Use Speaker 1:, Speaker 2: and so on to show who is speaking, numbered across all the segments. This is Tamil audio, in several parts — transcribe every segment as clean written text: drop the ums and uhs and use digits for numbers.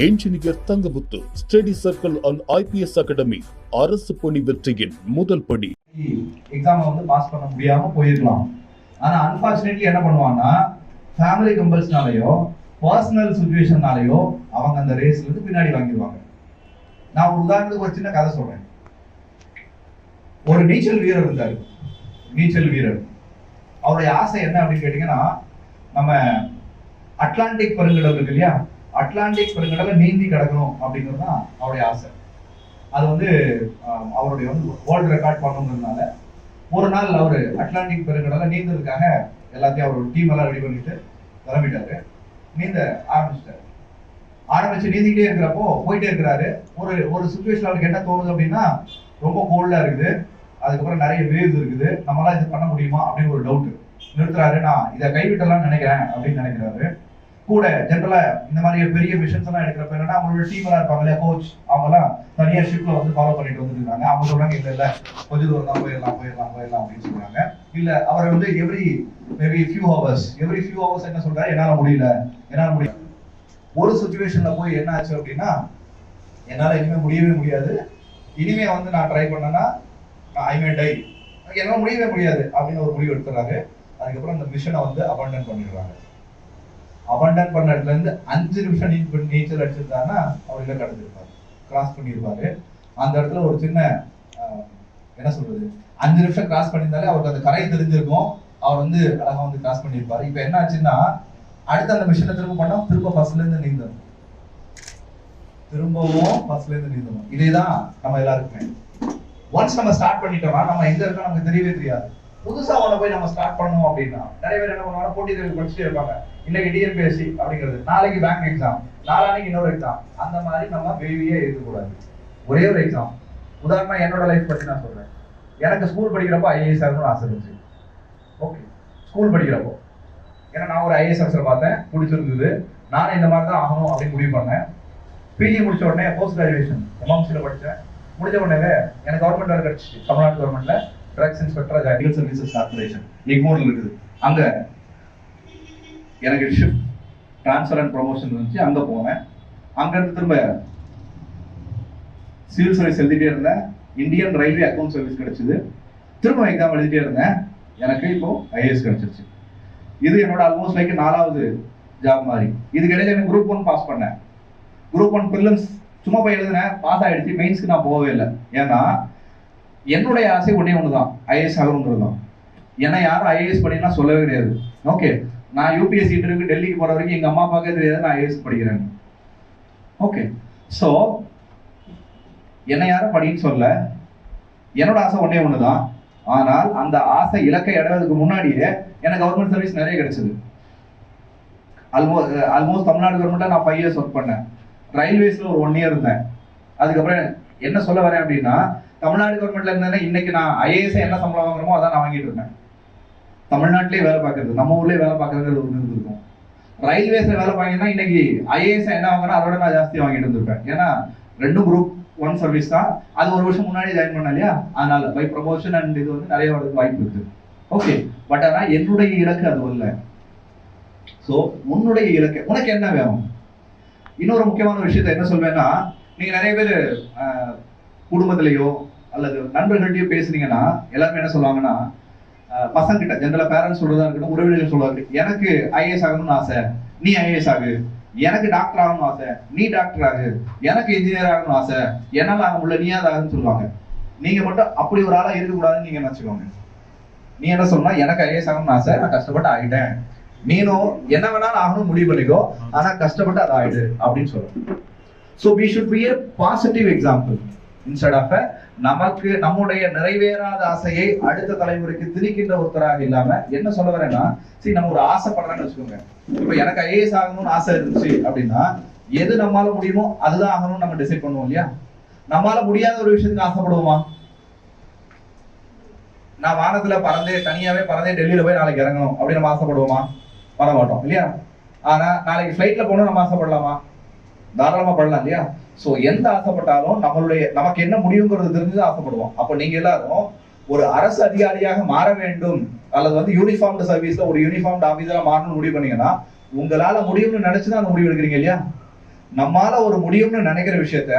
Speaker 1: Engineer Thangamuthu study circle and IPS academy அரசு பணி வெற்றியின் முதல் படி.
Speaker 2: எக்ஸாம் வந்து பாஸ் பண்ண முடியாம போயிருக்கலாம். ஆனா அன்பார்ச்சுனேட்லி என்ன பண்ணுவாங்கன்னா ஃபேமிலி கம்பல்ஸ்னாலயோ பர்சனல் சிச்சுவேஷன்னாலயோ அவங்க அந்த ரேஸ்ல இருந்து பின்னாடி வாங்கிடுவாங்க. நான் ஒரு உதாரணத்துக்கு ஒரு சின்ன கதை சொல்றேன். ஒரு நீச்சல் வீரர் இருந்தாரு. நீச்சல் வீரர் அவருடைய ஆசை என்ன அப்படின்னு கேட்டீங்கன்னா, நம்ம அட்லாண்டிக் பெருங்கடல் இருக்கு இல்லையா, அட்லாண்டிக் பெருங்கடலை நீந்தி கிடக்கணும் அப்படிங்கிறது தான் அவருடைய ஆசை. அது வந்து அவருடைய வந்து வேர்ல்டு ரெக்கார்ட் பண்ணணுங்கிறதுனால ஒரு நாள் அவர் அட்லாண்டிக் பெருங்கடலை நீந்ததுக்காக எல்லாத்தையும் அவர் டீம் எல்லாம் ரெடி பண்ணிட்டு கிளம்பிட்டாரு. நீந்த ஆரம்பிச்சு நீந்திக்கிட்டே இருக்கிறப்போ போயிட்டே இருக்கிறாரு. ஒரு சுச்சுவேஷன் அவருக்கு என்ன தோணுது அப்படின்னா, ரொம்ப கோல்டா இருக்குது, அதுக்கப்புறம் நிறைய வேவ்ஸ் இருக்குது, நம்மளால இது பண்ண முடியுமா அப்படின்னு ஒரு டவுட். நிறுத்துறாரு. நான் இதை கைவிட்டலாம்னு நினைக்கிறேன் அப்படின்னு நினைக்கிறாரு. கூட ஜென்ரலா இந்த மாதிரி பெரிய மிஷன்ஸ் எல்லாம் எடுக்கிறப்ப என்னன்னா, அவங்களோட டீம் எல்லாம் இருப்பாங்க இல்லையா, கோச், அவங்க எல்லாம் தனியா ஷிப்ல வந்து ஃபாலோ பண்ணிட்டு வந்துட்டு இருக்காங்க. அவங்க சொல்றாங்க இல்ல கொஞ்ச தூரம் தான் போயிடலாம் அப்படின்னு சொல்றாங்க. இல்ல அவர் வந்து எவ்ரி ஃபியூ ஹவர்ஸ் என்ன சொல்றாரு, என்னால முடியல. ஒரு சுச்சுவேஷன்ல போய் என்ன ஆச்சு அப்படின்னா, என்னால இனிமே முடியவே முடியாது, இனிமே வந்து நான் ட்ரை பண்ணேன்னா ஐ மே டை, என்னால முடியவே முடியாது அப்படின்னு ஒரு முடிவு எடுத்துறாரு. அதுக்கப்புறம் அந்த மிஷனை வந்து அபாண்டன் பண்ணிடுறாங்க. அபாண்டன் பண்ண இடத்துல இருந்து 5 நிமிஷம் நீச்சல் அடிச்சிருந்தாருன்னா அவர் இலக்கு அடைஞ்சிருப்பாரு, கிராஸ் பண்ணியிருப்பாரு. அந்த இடத்துல ஒரு சின்ன என்ன சொல்றது, 5 நிமிஷம் கிராஸ் பண்ணியிருந்தாலே அவருக்கு அந்த கரை தெரிஞ்சிருக்கும், அவர் வந்து அழகா வந்து கிராஸ் பண்ணியிருப்பாரு. இப்ப என்ன ஆச்சுன்னா, அடுத்த அந்த மிஷனை திரும்ப ஃபர்ஸ்ட்ல இருந்து நீந்தணும், திரும்பவும் ஃபர்ஸ்ட்ல இருந்து நீந்தணும். இதேதான் நம்ம எல்லாருக்குமே. ஒன்ஸ் நம்ம ஸ்டார்ட் பண்ணிட்டோம்னா நம்ம எங்க இருக்கோம் நமக்கு தெரியவே தெரியாது. புதுசா ஒண்ணு போய் நம்ம ஸ்டார்ட் பண்ணணும் அப்படின்னா நிறைய பேர் என்ன பண்ணுவாங்க, போட்டி தேர்வு படிச்சுட்டே இருப்பாங்க. இன்னைக்கு டிஎன்பிஎஸ்சி அப்படிங்கிறது, நாளைக்கு பேங்க் எக்ஸாம், நாளானைக்கு இன்னொரு எக்ஸாம். அந்த மாதிரி நம்ம வெளியே இருக்கக்கூடாது. ஒரே ஒரு எக்ஸாம். உதாரணமா என்னோட லைஃப் பத்தி நான் சொல்றேன். எனக்கு ஸ்கூல் படிக்கிறப்போ ஐஏஎஸ் ஆகணும்னு ஆசை இருந்துச்சு. ஓகே, ஸ்கூல் படிக்கிறப்போ ஏன்னா நான் ஒரு ஐஏஎஸ் ஆஃபீஸர் பார்த்தேன், பிடிச்சிருந்தது, நானும் இந்த மாதிரி தான் ஆகணும் அப்படின்னு முடிவு பண்ணேன். பிஜி முடிச்ச உடனே போஸ்ட் கிராஜுவேஷன் எம்எம்சியில் படித்தேன். முடிஞ்ச உடனே எனக்கு கவர்மெண்ட் வேலை கிடைச்சிச்சு. தமிழ்நாடு கவர்மெண்ட்ல drugs inspector legal services corporation எக்மோர்ல இருக்குது. அங்க எனக்கு ஷிஃப்ட் ட்ரான்ஸ்ஃபர் அண்ட் ப்ரொமோஷன் இருந்துச்சு. அங்க போனேன். அங்க இருந்து திரும்ப சிவில் சர்வீஸ் எழுதிட்டே இருந்தேன். இந்தியன் ரயில்வே அக்கௌண்ட் சர்வீஸ் கிடைச்சது. திரும்ப எக்ஸாம் எழுதிட்டே இருந்தேன். எனக்கு இப்போ ஐஏஎஸ் கிடைச்சிருச்சு. இது என்னோட ஆல்மோஸ்ட் லைக் 4வது ஜாப் மாதிரி. இதுக்கு இடையில எனக்கு குரூப் 1 பாஸ் பண்ணேன். குரூப் 1 பிரிலிம்ஸ் சும்மா போய் எழுதினேன், பாஸ் ஆயிடுச்சு. மெயின்ஸ்க்கு நான் போகவே இல்லை. ஏன்னா என்னுடைய ஆசை ஒண்ணுதான், ஐஏஎஸ் ஆகணுங்கிறது தான். ஏன்னா யாரும் ஐஏஎஸ் படிக்கலாம் சொல்லவே கிடையாது. ஓகே, நான் யூபிஎஸ்சி இன்டர்வியூக்கு டெல்லிக்கு போற வரைக்கும் எங்க அம்மா அப்பாக்கே தெரியாது நான் ஐஏஎஸ் படிக்கிறேன். ஓகே, ஸோ என்ன யாரும் படின்னு சொல்ல, என்னோட ஆசை ஒண்ணுதான். ஆனால் அந்த ஆசை இலக்கை அடைவதற்கு முன்னாடியே எனக்கு கவர்மெண்ட் சர்வீஸ் நிறைய கிடைச்சது. ஆல்மோஸ்ட் தமிழ்நாடு கவர்மெண்ட்ல நான் 5 இயர்ஸ் ஒர்க் பண்ணேன். ரயில்வேஸ்ல ஒரு 1 இயர் இருந்தேன். அதுக்கப்புறம் என்ன சொல்ல வரேன் அப்படின்னா, தமிழ்நாடு கவர்மெண்ட்ல இருந்தேன்னா இன்னைக்கு நான் ஐஏஎஸ் என்ன சம்பளம் வாங்குறோமோ அதான் நான் வாங்கிட்டு இருக்கேன். தமிழ்நாட்டிலே வேலை பார்க்கறது, நம்ம ஊர்லயே வேலை பார்க்கறது ஒரு இருந்திருக்கும். ரயில்வேஸ்ல வேலை பார்க்கணும்னா இன்னைக்கு ஐஏஎஸ் என்ன வாங்கினா அதோட நான் ஜாஸ்தி வாங்கிட்டு இருந்திருப்பேன். ஏன்னா 2 குரூப் 1 சர்வீஸ் தான். அது ஒரு வருஷம் முன்னாடி ஜாயின் பண்ண இல்லையா, அதனால பை ப்ரமோஷன் அண்ட் இது வந்து நிறைய வாய்ப்பு இருக்கு. ஓகே, பட் ஆனா என்னுடைய இலக்கு அது இல்லை. ஸோ உன்னுடைய இலக்கு உனக்கு என்ன வேணும்? இன்னொரு முக்கியமான விஷயத்த என்ன சொல்வேன்னா, நீங்க நிறைய பேர் குடும்பத்திலேயோ அல்லது நண்பர்கள்ட்டையோ பேசுனீங்கன்னா எல்லாருமே என்ன சொல்லுவாங்கன்னா, பசங்கிட்ட ஜென்ரலா பேரண்ட்ஸ் சொல்றதா இருக்கட்டும், உறவினர்கள் சொல்லுவாங்க, எனக்கு ஐஏஎஸ் ஆகணும்னு ஆசை, நீ ஐஏஎஸ் ஆகு. எனக்கு டாக்டர் ஆகணும்னு ஆசை, நீ டாக்டர் ஆகு. எனக்கு இன்ஜினியர் ஆகணும்னு ஆசை, என்னால ஆக முடியல, நீயாவது ஆகுன்னு சொல்லுவாங்க. நீங்க மட்டும் அப்படி ஒரு ஆளா இருக்கக்கூடாதுன்னு நீங்க நினைச்சுக்கோங்க. நீ என்ன சொன்னா, எனக்கு ஐஏஎஸ் ஆகணும்னு ஆசை, நான் கஷ்டப்பட்டு ஆகிட்டேன். நீனும் என்ன வேணாலும் ஆகணும் முடிவு பண்ணிக்கோ, ஆனா கஷ்டப்பட்டு அதை ஆயிடு அப்படின்னு சொல்றோம். So we should be a positive example instead of நமக்கு நம்முடைய நிறைவேறாத ஆசையை அடுத்த தலைமுறைக்கு திணிக்கின்ற ஒருத்தராக இல்லாம. என்ன சொல்ல வரேன்னா, சரி நம்ம ஒரு ஆசைப்படுறேன்னு வச்சுக்கோங்க. இப்ப எனக்கு ஐஏஎஸ் ஆகணும்னு ஆசை இருந்துச்சு அப்படின்னா, எது நம்மளால முடியுமோ அதுதான் ஆகணும்னு நம்ம டிசைட் பண்ணுவோம் இல்லையா. நம்மளால முடியாத ஒரு விஷயத்துக்கு ஆசைப்படுவோமா? நான் வானத்துல தனியாவே பறந்தே டெல்லியில போய் நாளைக்கு இறங்கணும் அப்படின்னு நம்ம ஆசைப்படுவோமா? பண்ண மாட்டோம் இல்லையா. ஆனா நாளைக்கு ஃபிளைட்ல போகணும் நம்ம ஆசைப்படலாமா? தாராளமா படலாம் இல்லையா. சோ எந்த ஆசைப்பட்டாலும் நமக்கு என்ன முடியுங்கிறது தெரிஞ்சுதான் ஆசைப்படுவோம். அப்ப நீங்க எல்லாரும் ஒரு அரசு அதிகாரியாக மாற வேண்டும் அல்லது வந்து யூனிஃபார்ம்டு சர்வீஸ்ல ஒரு யூனிஃபார்ம்டு ஆபீசரா மாறணும்னு முடிவு பண்ணீங்கன்னா உங்களால முடியும்னு நினைச்சுதான் அந்த முடிவு எடுக்கிறீங்க இல்லையா. நம்மால ஒரு முடியும்னு நினைக்கிற விஷயத்த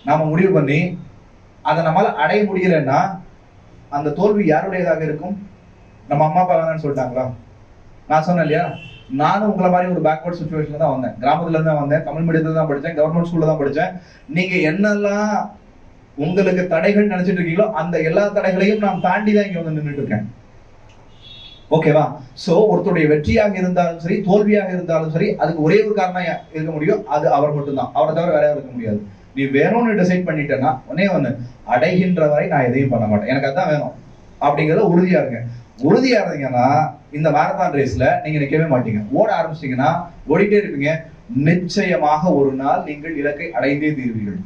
Speaker 2: நாம முடிவு பண்ணி அதை நம்மளால அடைய முடியலன்னா அந்த தோல்வி யாருடையதாக இருக்கும்? நம்ம அம்மா அப்பா வேணான்னு சொல்லிட்டாங்களா? நான் சொன்னேன் இல்லையா, நானும் உங்களை மாதிரி ஒரு பேக்வர்ட் சுச்சுவேஷன்ல தான் வந்தேன். கிராமத்துல இருந்து தான் வந்தேன், தமிழ் மீடியத்துல தான் படித்தேன், கவர்மெண்ட் ஸ்கூல்ல தான் படித்தேன். நீங்க என்னெல்லாம் உங்களுக்கு தடைகள் நினைச்சிட்டு இருக்கீங்களோ அந்த எல்லா தடைகளையும் நான் தாண்டி தான் இங்க வந்து நின்றுட்டு இருக்கேன். ஓகேவா? சோ ஒருத்தருடைய வெற்றியாக இருந்தாலும் சரி, தோல்வியாக இருந்தாலும் சரி, அதுக்கு ஒரே ஒரு காரணம் இருக்க முடியும், அது அவர் மட்டும்தான். அவரை தவிர வேற யாரும் இருக்க முடியாது. நீ வேணும்னு டிசைட் பண்ணிட்டேன்னா ஒண்ணு அடைகின்ற வரை நான் எதையும் பண்ண மாட்டேன், எனக்கு அதான் வேணும் அப்படிங்கறத உறுதியா இருங்க. உறுதியா இருந்தீங்கன்னா இந்த மாரத்தான் ரேஸ்ல நீங்க நிக்கவே மாட்டீங்க. ஓட ஆரம்பிச்சிட்டீங்கன்னா ஓடிட்டே இருப்பீங்க. நிச்சயமாக ஒரு நாள் நீங்கள் இலக்கை அடைந்தே தீர்வீர்கள்.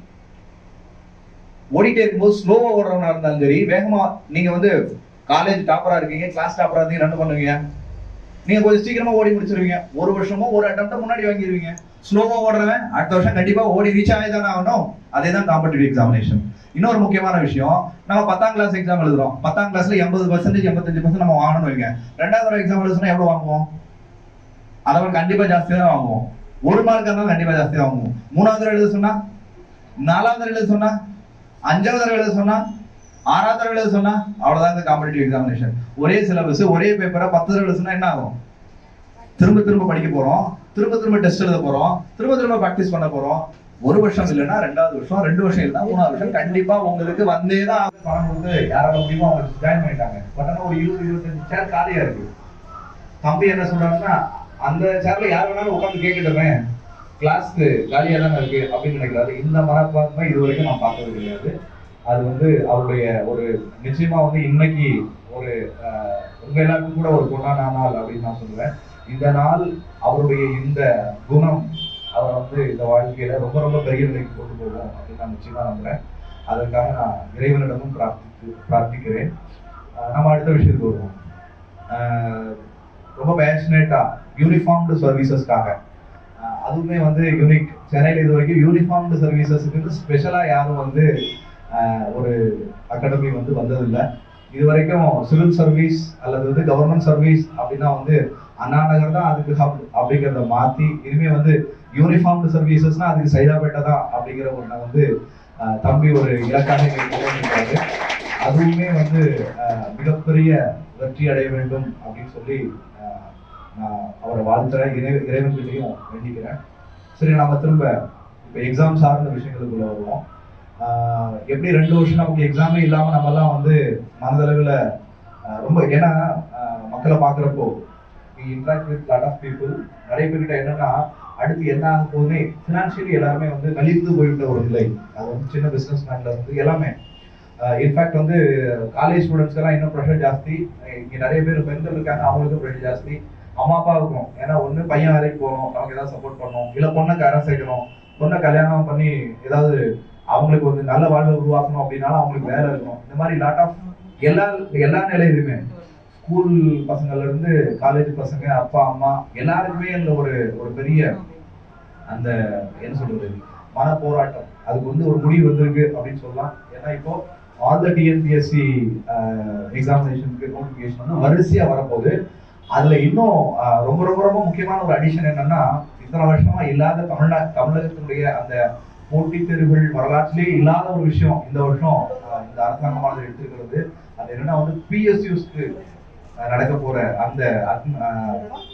Speaker 2: ஓடிட்டே இருக்கும்போது ஸ்லோவா ஓடுறவனா இருந்தாலும் சரி, வேகமா நீங்க வந்து காலேஜ் டாப்பரா இருக்கீங்க, கிளாஸ் டாப்பரா இருக்கீங்க, என்ன பண்ணுவீங்க? நீங்க கொஞ்சம் சீக்கிரமா ஓடி முடிச்சிருவீங்க. ஒரு வருஷமோ ஒரு அட்டம்ப்ட முன்னாடி வாங்கிடுவீங்க. ஸ்லோவா ஓடுறவன் அடுத்த வருஷம் கண்டிப்பா ஓடி ரீச் ஆகிதானே ஆகணும். அதேதான் காம்படிட்டிவ் எக்ஸாமினேஷன். இன்னொரு முக்கியமான விஷயம், நம்ம 10ஆம் கிளாஸ் எக்ஸாம் எழுதுறோம். 10ஆம் கிளாஸ்ல 80% 85% நம்ம வாங்கணும்னு வைங்க. 2வது தடவை எக்ஸாம் எழுதுனா எவ்வளவு வாங்குவோம்? அதை கண்டிப்பா ஜாஸ்தியா தான் வாங்குவோம். ஒரு மார்க் இருந்தாலும் கண்டிப்பா ஜாஸ்தியா வாங்குவோம். 3வது தடவை எழுத சொன்னா, 4வது தடவை எழுத சொன்னா, 5வது தடவை எழுத சொன்னா, 6வது தடவை எழுத சொன்னா, அவ்வளவுதான் காம்படிட்டிவ் எக்ஸாமினேஷன். ஒரே சிலபஸ், ஒரே பேப்பரை 10 தடவை எழுத சொன்னா என்ன ஆகும்? திரும்ப திரும்ப படிக்க போறோம், திரும்ப திரும்ப டெஸ்ட் எழுத போறோம், திரும்ப திரும்ப பிராக்டிஸ் பண்ண போறோம். ஒரு வருஷம் இல்லைன்னா 2வது வருஷம், 2 வருஷம் இல்லைன்னா 3வது வருஷம் கண்டிப்பா உங்களுக்கு வந்தேதான். பணம் கொடுத்து யாரால முடியுமோ அவங்க ஜாயின் பண்ணிட்டாங்க. பட் ஆனா ஒரு 20-25 சேர் காலியா இருக்கு. தம்பி என்ன சொல்றாங்கன்னா, அந்த சேர்ல யார் வேணாலும் உட்காந்து கேட்கட்டுமே, கிளாஸ்க்கு காலியா தான் இருக்கு அப்படின்னு நினைக்கிறாரு. இந்த மனப்பான்மை இது வரைக்கும் நான் பார்த்தது கிடையாது. அது வந்து அவருடைய ஒரு நிச்சயமா வந்து இன்னைக்கு ஒரு உங்க எல்லாருக்கும் கூட ஒரு பொன்னான நாள் அப்படின்னு நான் சொல்லுவேன். இந்த நாள் அவருடைய இந்த குணம் அவரை வந்து இந்த வாழ்க்கையில ரொம்ப ரொம்ப பெரிய நிலைக்கு கொண்டு போவோம் அப்படின்னு நான் நிச்சயமா நம்புறேன். அதற்காக நான் இறைவனிடமும் பிரார்த்திக்கிறேன். நம்ம அடுத்த விஷயத்துக்கு வருவோம். ரொம்ப பேஷனேட்டா யூனிஃபார்ம்டு சர்வீசஸ்க்காக, அதுவுமே வந்து யூனிக். சென்னையில் இது வரைக்கும் யூனிஃபார்ம்டு சர்வீசஸ்க்கு ஸ்பெஷலா யாரும் வந்து ஒரு அகாடமி வந்து வந்ததில்லை. இது வரைக்கும் சிவில் சர்வீஸ் அல்லது வந்து கவர்மெண்ட் சர்வீஸ் அப்படின்னா வந்து அண்ணா நகர் தான் அதுக்கு ஹப் அப்படிங்கிறத மாற்றி இனிமே வந்து யூனிஃபார்ம்டு சர்வீசஸ்னா அதுக்கு சைதாப்பேட்டை தான் அப்படிங்கிற ஒன்றை வந்து தம்பி ஒரு இலக்காக இருக்காரு. அதுவுமே வந்து மிகப்பெரிய வெற்றி அடைய வேண்டும் அப்படின்னு சொல்லி நான் அவரை வாழ்த்துறேன், இறைவன்கிட்டையும் வேண்டிக்கிறேன். சரி, நம்ம திரும்ப இப்போ எக்ஸாம் சார்ந்த விஷயங்களுக்குள்ள வருவோம். எப்படி 2 வருஷம் நமக்கு எக்ஸாமே இல்லாம நம்ம எல்லாம் வந்து மனதளவில் ரொம்ப, ஏன்னா மக்களை பார்க்குறப்போ interact with lot of people, நிறைய பேர்கிட்ட என்னன்னா அடுத்து என்ன ஆக போகுதுன்னு ஃபினான்ஷியலி எல்லாருமே வந்து நலிந்து போயிட்ட ஒரு நிலை. அது வந்து சின்ன பிசினஸ் மேன்ல இருந்து எல்லாமே. இன்ஃபேக்ட் வந்து காலேஜ் ஸ்டூடெண்ட்ஸ் எல்லாம் இன்னும் ப்ரெஷர் ஜாஸ்தி. இங்க நிறைய பேர் பெண்கள் இருக்காங்க, அவங்களுக்கும் ப்ரெஷர் ஜாஸ்தி. அம்மா அப்பா இருக்கும், ஏன்னா ஒண்ணு பையன் வேலைக்கு போகணும், நமக்கு ஏதாவது சப்போர்ட் பண்ணணும், இல்ல பொண்ணை கரை சேர்க்கணும், பொண்ணை கல்யாணம் பண்ணி ஏதாவது அவங்களுக்கு வந்து நல்ல வாழ்வை உருவாக்கணும் அப்படின்னாலும் அவங்களுக்கு வேலை இருக்கணும். இந்த மாதிரி லாட் ஆஃப் எல்லா நிலையிலுமே, ஸ்கூல் பசங்கள்ல இருந்து காலேஜ் பசங்க, அப்பா அம்மா எல்லாருக்குமே இந்த ஒரு பெரிய அந்த என்ன சொல்றது மன போராட்டம். அதுக்கு வந்து ஒரு முடிவு வந்திருக்கு அப்படின்னு சொல்லலாம். ஏன்னா இப்போ ஆல் த டிஎன்பிஎஸ்சி எக்ஸாமினேஷனுக்கு நோட்டிபிகேஷன் வந்து வரிசையா வரப்போகுது. அதுல இன்னும் ரொம்ப ரொம்ப ரொம்ப முக்கியமான ஒரு அடிஷன் என்னன்னா, இத்தனை வருஷமா இல்லாத தமிழகத்தினுடைய அந்த போட்டித் தேர்வுகள் வரலாற்றிலேயே இல்லாத ஒரு விஷயம் இந்த வருஷம் இந்த அரசாங்கமானது எடுத்துக்கிறது. அது என்னன்னா வந்து பிஎஸ்யூஸ்க்கு நடக்க போற அந்த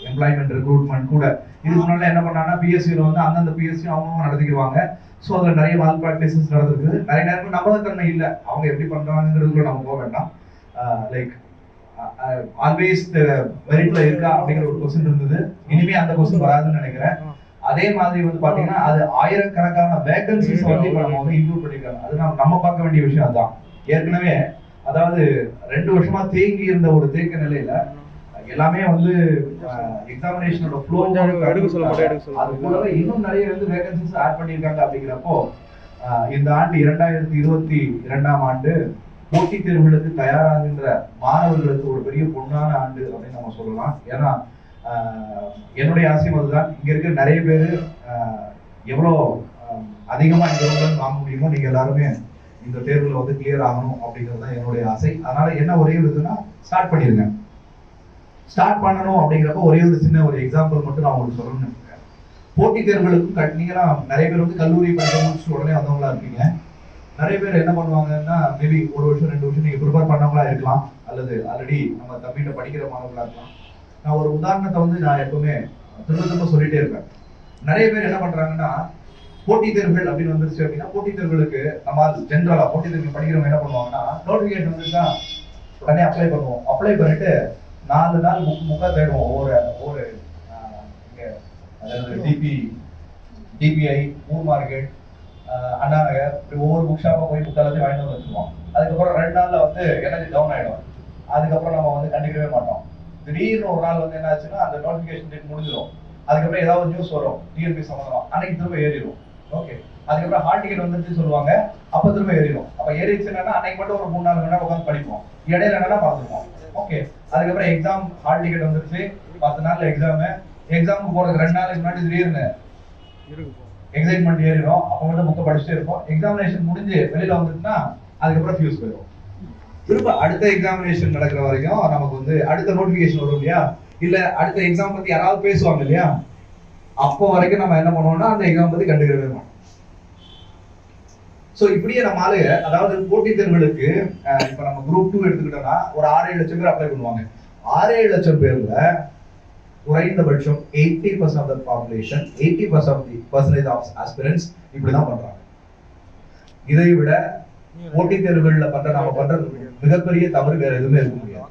Speaker 2: எம்ப்ளாய்மெண்ட் ரெக்ரூட்மெண்ட் கூட இதுக்கு முன்னாடி என்ன பண்ணாங்கன்னா பிஎஸ்சியில் வந்து அந்தந்த பிஎஸ்சி அவங்க நடத்திக்குவாங்க. ஸோ அதில் நிறைய மால் ப்ராக்டிசஸ் நடந்திருக்குது. நிறைய நேரம் நம்பகத்தன்மை இல்லை, அவங்க எப்படி பண்றாங்கிறதுக்குள்ள நம்ம போக வேண்டாம். லைக் ஆல்வேஸ் மெரிட்ல இருக்கா அப்படிங்கிற ஒரு கொஸ்டின் இருந்தது. இனிமே அந்த கொஸ்டின் வராதுன்னு நினைக்கிறேன். அதே மாதிரி வந்து பாத்தீங்கன்னா அது ஆயிரக்கணக்கான வேகன்சிஸ் வந்து இப்ப நம்ம வந்து இன்க்ளூட் பண்ணிருக்காங்க. அது நம்ம பார்க்க வேண்டிய விஷயம். அதுதான் ஏற்கனவே, அதாவது 2 வருஷமா தேங்கி இருந்த ஒரு தேக்க நிலையில எல்லாமே வந்து எக்ஸாமினேஷனோட ஃப்ளோ அது கூடவே இன்னும் நிறைய வந்து வேகன்சிஸ் ஆட் பண்ணியிருக்காங்க. அப்படிங்கிறப்போ இந்த ஆண்டு 2022ஆம் ஆண்டு போட்டித் தேர்வுகளுக்கு தயாராகின்ற மாணவர்களுக்கு ஒரு பெரிய பொன்னான ஆண்டு அப்படின்னு நம்ம சொல்லலாம். ஏன்னா என்னுடைய ஆசையும் அதுதான். இங்க இருக்கிற நிறைய பேர் எவ்வளோ அதிகமா இந்த வாங்க முடியுமோ நீங்க எல்லாருமே இந்த தேர்வுல வந்து கிளியர் ஆகணும் அப்படிங்கிறது தான் என்னுடைய ஆசை. அதனால என்ன ஒரே இதுன்னா ஸ்டார்ட் பண்ணிருங்க. ஸ்டார்ட் பண்ணணும் அப்படிங்கிறப்ப ஒரே ஒரு சின்ன ஒரு எக்ஸாம்பிள் மட்டும் நான் உங்களுக்கு சொல்லணும்னு நினைக்கிறேன். போட்டித் தேர்வுகளுக்கும் நீங்களாம் நிறைய பேர் வந்து கல்லூரி படிக்க முடிச்சுட்டு உடனே வந்தவங்களா இருக்கீங்க. நிறைய பேர் என்ன பண்ணுவாங்கன்னா, மேபி 1 வருஷம் 2 வருஷம் நீங்க ப்ரிப்பேர் பண்ணவங்களா இருக்கலாம், அல்லது ஆல்ரெடி நம்ம தம்பிகிட்ட படிக்கிற மாணவர்களா இருக்கலாம். நான் ஒரு உதாரணத்தை வந்து நான் எப்பவுமே திரும்ப சொல்லிட்டே இருப்பேன். நிறைய பேர் என்ன பண்றாங்கன்னா, போட்டித் தேர்வுகள் அப்படின்னு வந்துருச்சு அப்படின்னா, போட்டித் தேர்வுகளுக்கு நம்ம ஜென்ரலா போட்டித் தேர்வு படிக்கிறவங்க என்ன பண்ணுவாங்கன்னா, நோட்டிபிகேஷன் வந்துருச்சா உடனே அப்ளை பண்ணுவோம். அப்ளை பண்ணிட்டு 4 நாள் முக்கா தேடுவோம். ஒரு அதாவது DPI, Moore market, Anna Nagar, இப்படி ஒவ்வொரு புக் ஷாப்பா போய் புக் எல்லாத்தையும் வாங்கிட்டு வந்து வச்சுருவோம். அதுக்கப்புறம் 2 நாள்ல வந்து எனர்ஜி டவுன் ஆயிடும். அதுக்கப்புறம் நம்ம வந்து கண்டுக்கவே மாட்டோம். திடீர்னு ஒரு நாள் வந்து என்ன ஆச்சுன்னா, அந்த நோட்டிபிகேஷன் டேட் முடிஞ்சிடும். அதுக்கப்புறம் ஏதாவது நியூஸ் வரும் டிஎன்பி சம்பந்தமா, அன்னைக்கு திரும்ப ஏறிடும். ஓகே, அதுக்கப்புறம் ஹால் டிக்கெட் வந்துருச்சு சொல்லுவாங்க, அப்ப திரும்ப ஏறிடும். அப்ப ஏறிடுச்சுன்னா அன்னைக்கு மட்டும் ஒரு 3-4 மணி நேரம் உட்காந்து படிப்போம், இடையில என்னன்னா பார்த்துருப்போம். ஓகே, அதுக்கப்புறம் எக்ஸாம், ஹால் டிக்கெட் வந்துருச்சு, 10 நாள்ல எக்ஸாமுக்கு போறதுக்கு 2 நாளைக்கு முன்னாடி திடீர்னு எக்ஸைட்மெண்ட் ஏறிடும். அப்ப மட்டும் புக்கை படிச்சுட்டே இருப்போம். எக்ஸாமினேஷன் முடிஞ்சு வெளியில வந்துட்டுன்னா அதுக்கப்புறம் ஃபியூஸ் போயிடும். திரும்ப அடுத்த எக்ஸாமினேஷன் நடக்கிற வரைக்கும் நமக்கு வந்து அடுத்த நோட்டிபிகேஷன் வரும் இல்லையா, இல்ல அடுத்த எக்ஸாம் பத்தி யாராவது பேசுவாங்க இல்லையா, அப்போ வரைக்கும் நம்ம என்ன பண்ணுவோம்னா அந்த எக்ஸாம் பத்தி கண்டுக்கவே மாட்டோம். சோ இப்படியே நம்ம ஆளுங்க, அதாவது போட்டித் தேர்வுகளுக்கு இப்ப நம்ம குரூப் 2 எடுத்துக்கிட்டோம்னா ஒரு 6-7 லட்சம் பேர் அப்ளை பண்ணுவாங்க. 6-7 லட்சம் பேர்ல குறைந்தபட்சம் 80% ஆஃப் த பாப்புலேஷன், 80% ஆஃப் ஆஸ்பிரன்ட்ஸ் இப்படிதான் பண்றாங்க. இதை விட போட்டித் தேர்வுகள்ல நாம பண்ற மிகப்பெரிய தவறு வேற எதுவுமே இருக்க முடியாது.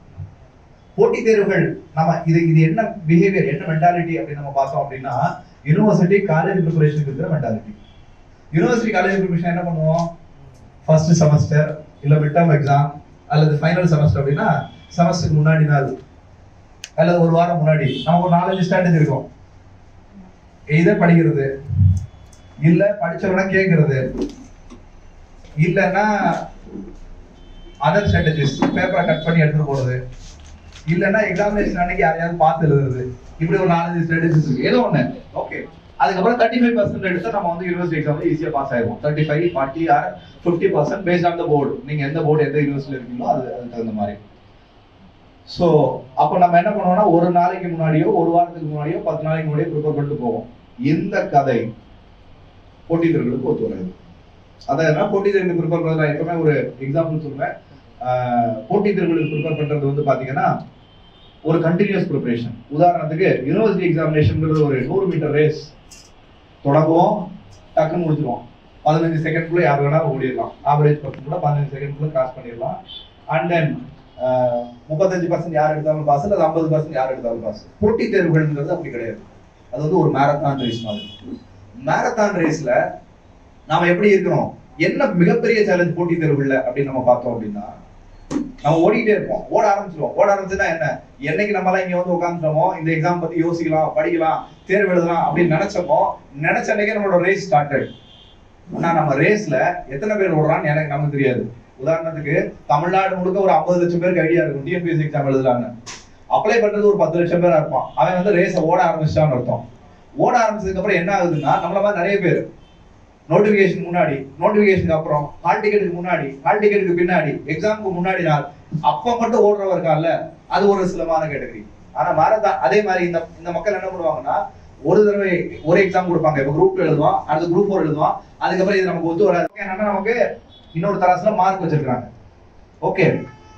Speaker 2: போட்டித் தேர்வுகள் நம்ம இது என்ன பிஹேவியர், என்ன மென்டாலிட்டி அப்படின்னு நம்ம பார்த்தோம் அப்படின்னா, யூனிவர்சிட்டி காலேஜ் ப்ரிப்பரேஷனுக்கு இருக்கிற மென்டாலிட்டி. யூனிவர்சிட்டி காலேஜ் ப்ரிப்பரேஷன் என்ன பண்ணுவோம், ஃபர்ஸ்ட் செமஸ்டர் இல்ல மிட் டர்ம் எக்ஸாம் அல்லது ஃபைனல் செமஸ்டர் அப்படின்னா செமஸ்டருக்கு முன்னாடி நாள் அல்லது ஒரு வாரம் முன்னாடி நமக்கு ஒரு 4-5 ஸ்ட்ராட்டஜி இருக்கும். இதை படிக்கிறது, இல்ல படிச்சவனா கேட்கறது, இல்லைன்னா அதர் ஸ்ட்ராட்டஜிஸ் பேப்பரை கட் பண்ணி எடுத்துட்டு போறது, இல்லைன்னா எக்ஸாமினேஷன் அன்னைக்கு யாரையாவது பார்த்து எழுதுறது. இப்படி ஒரு 4-5 ஸ்ட்ராட்டஜிஸ் இருக்கு, ஏதோ ஒண்ணு. ஓகே, அதுக்கப்புறம் 35% எடுத்தா நம்ம வந்து யூனிவர்சிட்டி எக்ஸாம்ல ஈஸியா பாஸ் ஆயிடுவோம். 35, 40 or 50% based on the board. நீங்க எந்த போர்டு எந்த யூனிவர்சிட்டியில இருக்கீங்களோ அதுக்கு தகுந்த மாதிரி. ஸோ அப்போ நம்ம என்ன பண்ணுவோம்னா, ஒரு நாளைக்கு முன்னாடியோ ஒரு வாரத்துக்கு முன்னாடியோ 10 நாளைக்கு முன்னாடியோ ப்ரிப்பேர் பண்ணிட்டு போவோம். இந்த கதை போட்டித் தேர்வுகளுக்கு ஒத்து வராது. அதான் போட்டித் தேர்வுக்கு ப்ரிப்பேர் பண்ணுறது, நான் எப்பவுமே ஒரு எக்ஸாம்பிள் சொல்லுவேன். போட்டித் தேர்வுகளுக்கு ப்ரிப்பேர் பண்றது வந்து பாத்தீங்கன்னா ஒரு கண்டினியூஸ் ப்ரிப்பரேஷன். உதாரணத்துக்கு யூனிவர்சிட்டி எக்ஸாமினேஷன்ங்கிறது ஒரு 100 மீட்டர் ரேஸ். தொடங்குவோம், டக்குன்னு முடிச்சிருவோம். 15 செகண்ட்குள்ள யார் வேணாலும் ஓடிடலாம். ஆவரேஜ் பர்சன் கூட 15 செகண்ட்குள்ள கிராஸ் பண்ணிடலாம். அண்ட் தென் 35% யார் எடுத்தாலும் பாஸ், அல்லது 50% யார் எடுத்தாலும் பாஸ். போட்டித் தேர்வுகள்ங்கிறது அப்படி கிடையாது. அது வந்து ஒரு மேரத்தான் ரேஸ் மாதிரி. மேரத்தான் ரேஸ்ல நாம எப்படி இருக்கணும், என்ன மிகப்பெரிய சேலஞ்ச் போட்டித் தேர்வுகள்ல அப்படின்னு நம்ம பார்த்தோம் அப்படின்னா, நம்ம ஓடிட்டே இருப்போம், ஓட ஆரம்பிச்சிருவோம். ஓட ஆரம்பிச்சுன்னா என்னைக்கு நம்மளாம் இங்க வந்து உட்காந்துட்டோமோ, இந்த எக்ஸாம் பத்தி யோசிக்கலாம், படிக்கலாம், தேர்வு எழுதலாம் அப்படின்னு நினைச்சோமோ, நினைச்ச அன்னைக்கே நம்மளோட ரேஸ் ஸ்டார்டட். ஆனா நம்ம ரேஸ்ல எத்தனை பேர் ஓடுறான்னு நமக்கு தெரியாது. உதாரணத்துக்கு தமிழ்நாடு முழுக்க ஒரு 50 லட்சம் பேருக்கு ஐடியா இருக்கும் டிஎன்பிஎஸ்சி எக்ஸாம் எழுதலான்னு. அப்ளை பண்றது ஒரு 10 லட்சம் பேரா இருப்பான். அவன் வந்து ரேஸை ஓட ஆரம்பிச்சிட்டான்னு அர்த்தம். ஓட ஆரம்பிச்சதுக்கு அப்புறம் என்ன ஆகுதுன்னா, நம்மள மாதிரி நிறைய பேர் நோட்டிபிகேஷன் முன்னாடி, நோட்டிபிகேஷனுக்கு அப்புறம், ஹால் டிக்கெட்டுக்கு முன்னாடி, ஹால் டிக்கெட்டுக்கு பின்னாடி, எக்ஸாமுக்கு முன்னாடி நாள், அப்ப மட்டும் ஓடுறவங்க இருக்கான்ல, அது ஒரு சிலமான கேட்டகரி. ஆனா மாரத்தான் அதே மாதிரி இந்த மக்கள் என்ன பண்ணுவாங்கன்னா, ஒரு தடவை ஒரு எக்ஸாம் கொடுப்பாங்க. இப்ப குரூப் 2 எழுதுவான், அடுத்து குரூப் 4 எழுதுவான். அதுக்கப்புறம் இது நமக்கு ஒத்து வராது. என்னன்னா நமக்கு இன்னொரு தராசுல மார்க் வச்சிருக்காங்க. ஓகே,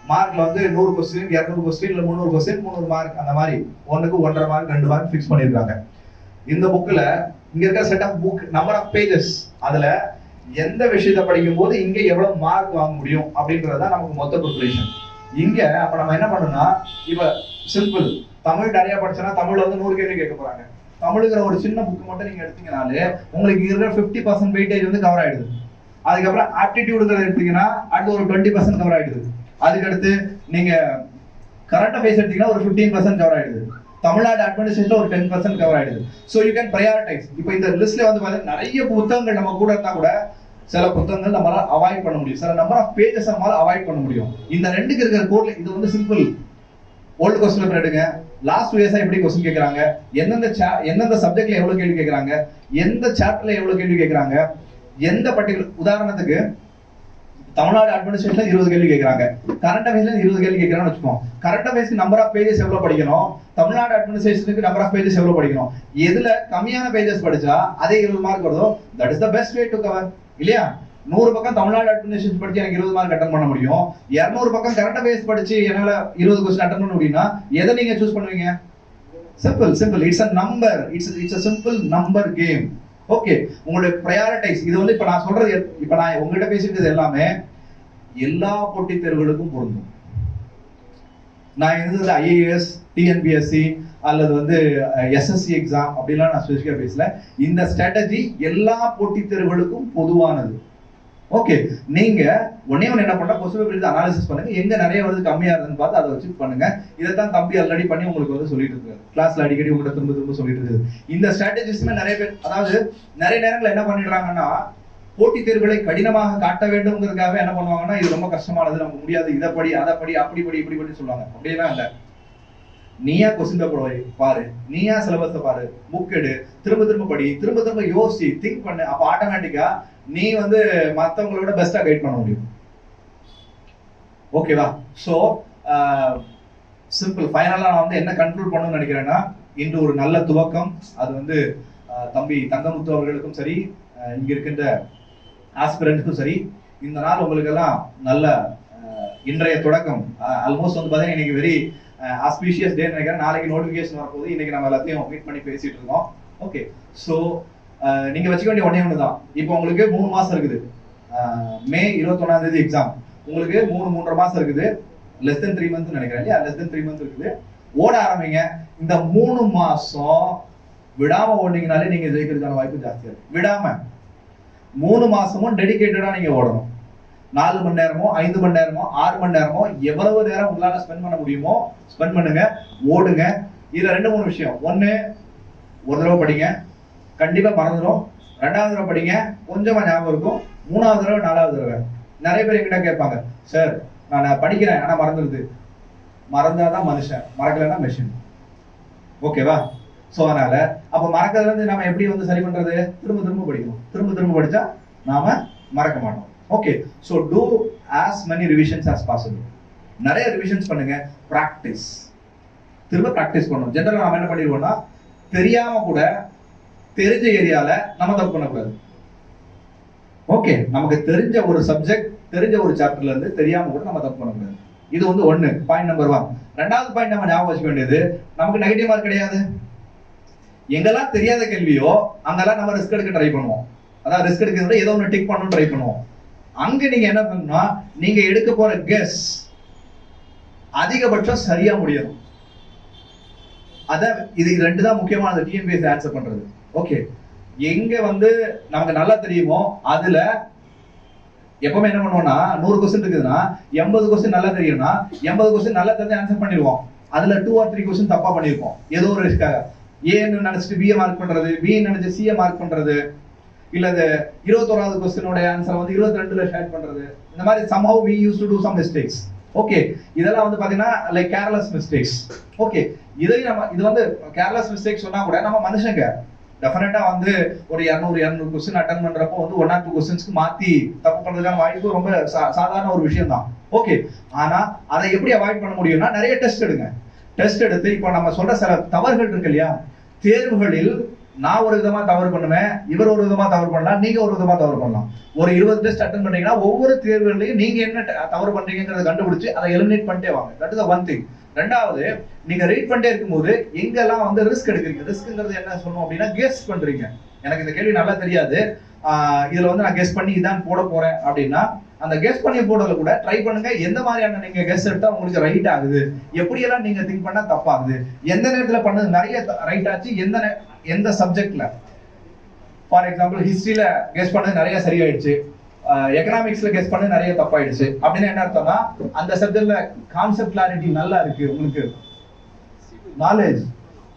Speaker 2: மார்க்ல வந்து 100 கொஸ்டின், 200 கொஸ்டின், இல்ல 300 கொஸ்டின், 300 மார்க், அந்த மாதிரி 1க்கு 1.5 மார்க் 2 மார்க் ஃபிக்ஸ் பண்ணிருக்காங்க. இந்த புக்ல இங்க இருக்க set of book number of pages, அதுல எந்த விஷயத்தை படிக்கும் போது இங்க எவ்வளவு மார்க் வாங்க முடியும் அப்படின்றதுதான் நமக்கு மொத்த ப்ரிப்பரேஷன். இங்க அப்ப நம்ம என்ன பண்ணணும்னா, இப்ப சிம்பிள் தமிழ் நிறைய படிச்சோன்னா தமிழ்ல வந்து 100 கேள்வி கேட்க போறாங்க. தமிழுங்கிற ஒரு சின்ன புக் மட்டும் நீங்க எடுத்தீங்கனாலே உங்களுக்கு இருக்கிற 50% வெயிட்டேஜ் வந்து கவர் ஆயிடுது. அதுக்கப்புறம் ஆப்டிடியூடுங்கிறத எடுத்தீங்கன்னா அடுத்து ஒரு 20% கவர் ஆயிடுது. அதுக்கடுத்து நீங்க கரண்ட் அஃபேர்ஸ் எடுத்தீங்கன்னா ஒரு 15% கவர் ஆயிடுது. தமிழ்நாடு அட்மினிஸ்ட்ரேஷன்ல ஒரு 10% கவர் ஆயிடுது. So you can prioritise. இப்போ இந்த லிஸ்ட்ல வந்து பாத்தீங்கன்னா நிறைய புத்தகங்கள் நம்ம கூட இருந்தா கூட சில புத்தகங்கள் நம்மளால அவாய்ட் பண்ண முடியும், சில நம்பர் ஆஃப் பேஜஸ் நம்மளால அவாய்ட் பண்ண முடியும். இந்த ரெண்டுக்கு இருக்கிற கோட்ல இது வந்து சிம்பிள். ஓல்டு கொஸ்டின் பேப்பர் எடுங்க, லாஸ்ட் இயர்ஸா எப்படி கொஸ்டின் கேட்கறாங்க, எந்தெந்த சப்ஜெக்ட்ல எவ்வளவு கேள்வி கேட்கறாங்க, எந்த சாப்டர்ல எவ்வளவு கேள்வி கேட்கறாங்க, எந்த பர்டிகுலர் உதாரணத்துக்கு தமிழ்நாடு அட்மினிஸ்ட்ரேஷன்ல 20 கேள்வி கேட்கறாங்க, கரண்ட் அஃபேர்ஸ்ல 20 கேள்வி கேட்கறான்னு வச்சுக்கோம். கரண்ட் அஃபேர்ஸ்க்கு நம்பர் ஆஃப் பேஜஸ் எவ்வளவு படிக்கணும், தமிழ்நாடு அட்மினிஸ்ட்ரேஷனுக்கு நம்பர் ஆஃப் பேஜஸ் எவ்வளவு படிக்கணும், எதுல கம்மியான பேஜஸ் படிச்சா அதே 20 மார்க் வருதோ that is the best way to cover இல்லையா? 100 பக்கம் தமிழ்நாடு அட்மினிஸ்ட்ரேஷன் படிச்சு எனக்கு 20 மார்க் அட்டன் பண்ண முடியும், 200 பக்கம் கரண்ட் அஃபேர்ஸ் படிச்சு என்னால 20 क्वेश्चन அட்டன் பண்ண முடியும்னா எதை நீங்க சூஸ் பண்ணுவீங்க? Simple it's a number, it's a simple number game. Okay, உங்களுடைய பிரையாரிட்டைஸ் இது வந்து இப்ப நான் சொல்றது, இப்ப நான் உங்ககிட்ட பேசிட்டு எல்லாமே எல்லா போட்டித் தேர்வுகளுக்கும் பொருந்தும். நான் இருந்தது IAS, TNPSC அல்லது வந்து SSC எக்ஸாம் அப்படிலாம் நான் ஸ்பெசிஃபிக்கா பேசல. இந்த ஸ்ட்ராட்டஜி எல்லா போட்டித் தேர்வுகளுக்கும் பொதுவானது. ஓகே, நீங்க ஒன்னே என்ன பண்ணா கொஸ்டின் அனாலிசிஸ் பண்ணுங்க, எங்க நிறைய வருது கம்மியா இருக்குன்னு பார்த்து அதை வச்சு பண்ணுங்க. இதைத்தான் தம்பி ஆல்ரெடி பண்ணி உங்களுக்கு வந்து சொல்லிட்டு இருக்காரு, கிளாஸ்ல அடிக்கடி உங்கள்கிட்ட திரும்ப சொல்லிட்டு இருக்குது. இந்த ஸ்ட்ராட்டஜிஸ்மே நிறைய பேர், அதாவது நிறைய நேரங்கள் என்ன பண்ணிடுறாங்கன்னா போட்டித் தேர்வுகளை கடினமாக காட்ட வேண்டும்ங்கிறதுக்காக என்ன பண்ணுவாங்கன்னா இது ரொம்ப கஷ்டமானது, நமக்கு முடியாது, இதை படி அதை படி அப்படி படி இப்படி படி சொல்லுவாங்க. அப்படியெல்லாம் இல்லை. நீயா கொஸ்டின் பேப்பர் பாரு, நீயா சிலபஸை பாரு, புக் எடு, திரும்ப படி, திரும்ப யோசி, திங்க் பண்ணு. அப்ப ஆட்டோமேட்டிக்கா நீ வந்து மற்றவங்களோட பெஸ்டா கைட் பண்ண முடியும். ஓகேவா? So simple. ஃபைனலா நான் வந்து என்ன கன்க்ளூட் பண்ணணும்னு நினைக்கிறேன்னா, இன்று ஒரு நல்ல துவக்கம். அது வந்து தம்பி தங்கமுத்து அவர்களுக்கும் சரி, இங்க இருக்கின்ற ஆஸ்பிரண்ட்க்கும் சரி, இந்த நாள் உங்களுக்கு எல்லாம் நல்ல இன்றைய தொடக்கம். ஆல்மோஸ்ட் வந்து பாத்தீங்கன்னா இன்னைக்கு வெரி ஆஸ்பீஷியஸ் டே நினைக்கிறேன். நாளைக்கு நோட்டிபிகேஷன் வரப்போகுது. இன்னைக்கு நம்ம எல்லாத்தையும் மீட் பண்ணி பேசிட்டு இருக்கோம். ஓகே, ஸோ நீங்க வச்சுக்க வேண்டிய ஒன்னே ஒண்ணுதான். இப்போ உங்களுக்கு 3 மாசம் இருக்குது. மே 21ஆம் தேதி எக்ஸாம். உங்களுக்கு 3.5 மாசம் இருக்குது. லெஸ் தென் 3 மந்த்ஸ் நினைக்கிறேன் இல்லையா? லெஸ் தென் 3 மந்த்ஸ் இருக்குது. ஓட ஆரம்பிங்க. இந்த 3 மாசம் விடாம ஓடினீங்கனாலே நீங்க ஜெயிக்கிறதுக்கான வாய்ப்பு ஜாஸ்தியா இருக்கு. விடாம 3 மாசமும் டெடிகேட்டடா நீங்க ஓடணும். 4 மணி நேரமோ 5 மணி நேரமோ 6 மணி நேரமோ எவ்வளவு நேரம் உங்களால ஸ்பெண்ட் பண்ண முடியுமோ ஸ்பெண்ட் பண்ணுங்க, ஓடுங்க. இதுல 2-3 விஷயம். ஒண்ணு, ஒரு தடவை படிங்க, கண்டிப்பா மறந்துடும். 2வது தடவை படிங்க, கொஞ்சமா ஞாபகம் இருக்கும். 3வது தடவை 4வது தடவை. நிறைய பேர் என்கிட்ட கேட்பாங்க, சார் நான் படிக்கிறேன் ஆனா மறந்துடுது. மறந்தாதான் மனுஷன், மறக்கலன்னா மெஷின். ஓகேவா? சோ அதனால அப்ப மறக்கிறதுல இருந்து நாம எப்படி வந்து சரி பண்றது? திரும்ப படிக்கணும். திரும்ப படிச்சா நாம மறக்க மாட்டோம். Okay, so do as many revisions as possible. நிறைய ரிவிஷன்ஸ் பண்ணுங்க. பிராக்டிஸ், திரும்ப பிராக்டிஸ் பண்ணணும். ஜெனரலா நாம என்ன பண்ணிடுவோம்னா, தெரியாம கூட தெரிஞ்ச ஏரியால நம்ம தப்பு பண்ணக்கூடாது. ஓகே, நமக்கு தெரிஞ்ச ஒரு சப்ஜெக்ட், தெரிஞ்ச ஒரு சாப்டர்ல இருந்து தெரியாம கூட நம்ம தப்பு பண்ணக்கூடாது. இது வந்து 1, பாயிண்ட் நம்பர் 1. 2வது பாயிண்ட் நம்ம ஞாபகம் வச்சுக்க வேண்டியது, நமக்கு நெகட்டிவ் மார்க் கிடையாது. எங்கெல்லாம் தெரியாத கேள்வியோ அங்கெல்லாம் நம்ம ரிஸ்க் எடுக்க ட்ரை பண்ணுவோம். அதாவது ரிஸ்க் எடுக்கிறத ஏதோ ஒன்று டிக் பண்ணணும் ட்ரை பண்ணுவோம். அங்க நீங்க என்ன பண்ணணும்னா, நீங்க எடுக்க போற கெஸ் அதிகபட்சம் சரியா முடியும். அதான் இது 2 தான் முக்கியமானது டிஎன்பிஎஸ்சி ஆன்சர் பண்றது. ஓகே, எங்க வந்து நமக்கு நல்லா தெரியுமோ அதுல எப்பவுமே என்ன பண்ணுவோம்னா, 100 கொஸ்டின் இருக்குதுன்னா 80 கொஸ்டின் நல்லா தெரியும்னா 80 கொஸ்டின் நல்லா தெரிஞ்சு ஆன்சர் பண்ணிடுவோம். அதுல 2 or 3 கொஸ்டின் தப்பா பண்ணிருப்போம். ஏதோ ஒரு ரிஸ்க்காக ஏன்னு நினைச்சிட்டு பிஏ மார்க் பண்றது, பி நினைச்சு சிஏ மார்க் பண்றது, இல்ல 21வது கொஸ்டினோட ஆன்சர் வந்து 22ல ஷேர் பண்றது. இந்த மாதிரி somehow we used to do some mistakes. Okay, இதெல்லாம் வந்து பாத்தீங்கன்னா லைக் கேர்லெஸ் மிஸ்டேக்ஸ். ஓகே, இது வந்து கேர்லெஸ் மிஸ்டேக்ஸ் சொன்னா கூட நம்ம மனுஷங்க டெஃபினட்டா வந்து ஒரு 200 கொஸ்டின் அட்டன் பண்றப்போ வந்து 1 or 2 கொஸ்டின்ஸ்க்கு மாத்தி தப்பு பண்றதுக்கான வாய்ப்பு ரொம்ப சாதாரண ஒரு விஷயம் தான். ஓகே, ஆனா அதை எப்படி அவாய்ட் பண்ண முடியும்னா, நிறைய டெஸ்ட் எடுங்க. டெஸ்ட் எடுத்து இப்போ நம்ம சொல்ற சில தவறுகள் இருக்கு இல்லையா, தேர்வுகளில் நான் ஒரு விதமா தவறு பண்ணுவேன், இவர் ஒரு விதமா தவறு பண்ணலாம், நீங்க ஒரு விதமா தவறு பண்ணலாம். ஒரு 20 டெஸ்ட் அட்டன் பண்றீங்கன்னா ஒவ்வொரு தேர்வுகளையும் நீங்க என்ன தவறு பண்றீங்கிறத கண்டுபிடிச்சு அதை எலிமினேட் பண்ணிட்டே வாங்க. That is one thing. 2வது, நீங்க ரீட் பண்ணிட்டே இருக்கும்போது எங்கெல்லாம் வந்து ரிஸ்க் எடுக்கிறீங்க. ரிஸ்க்ங்கிறது என்ன சொல்லணும் அப்படின்னா, கெஸ் பண்றீங்க. எனக்கு இந்த கேள்வி நல்லா தெரியாது, இதுல வந்து நான் கெஸ் பண்ணி இதான் போட போறேன் அப்படின்னா, அந்த கெஸ் பண்ணி போடுறதுல கூட ட்ரை பண்ணுங்க. எந்த மாதிரியான நீங்க கெஸ் எடுத்தா உங்களுக்கு ரைட் ஆகுது, எப்படியெல்லாம் நீங்க திங்க் பண்ணா தப்பாகுது, எந்த நேரத்துல பண்ணது நிறைய ரைட் ஆச்சு, எந்த சப்ஜெக்ட்ல. ஃபார் எக்ஸாம்பிள், ஹிஸ்டரியில கெஸ் பண்ணது நிறைய சரியாயிடுச்சு, எக்கனாமிக்ஸ்ல கெஸ் பண்ணது நிறைய தப்பாயிடுச்சு அப்படின்னு என்ன அர்த்தம்னா, அந்த சப்ஜெக்ட்ல கான்செப்ட் கிளாரிட்டி நல்லா இருக்கு, உங்களுக்கு நாலேஜ்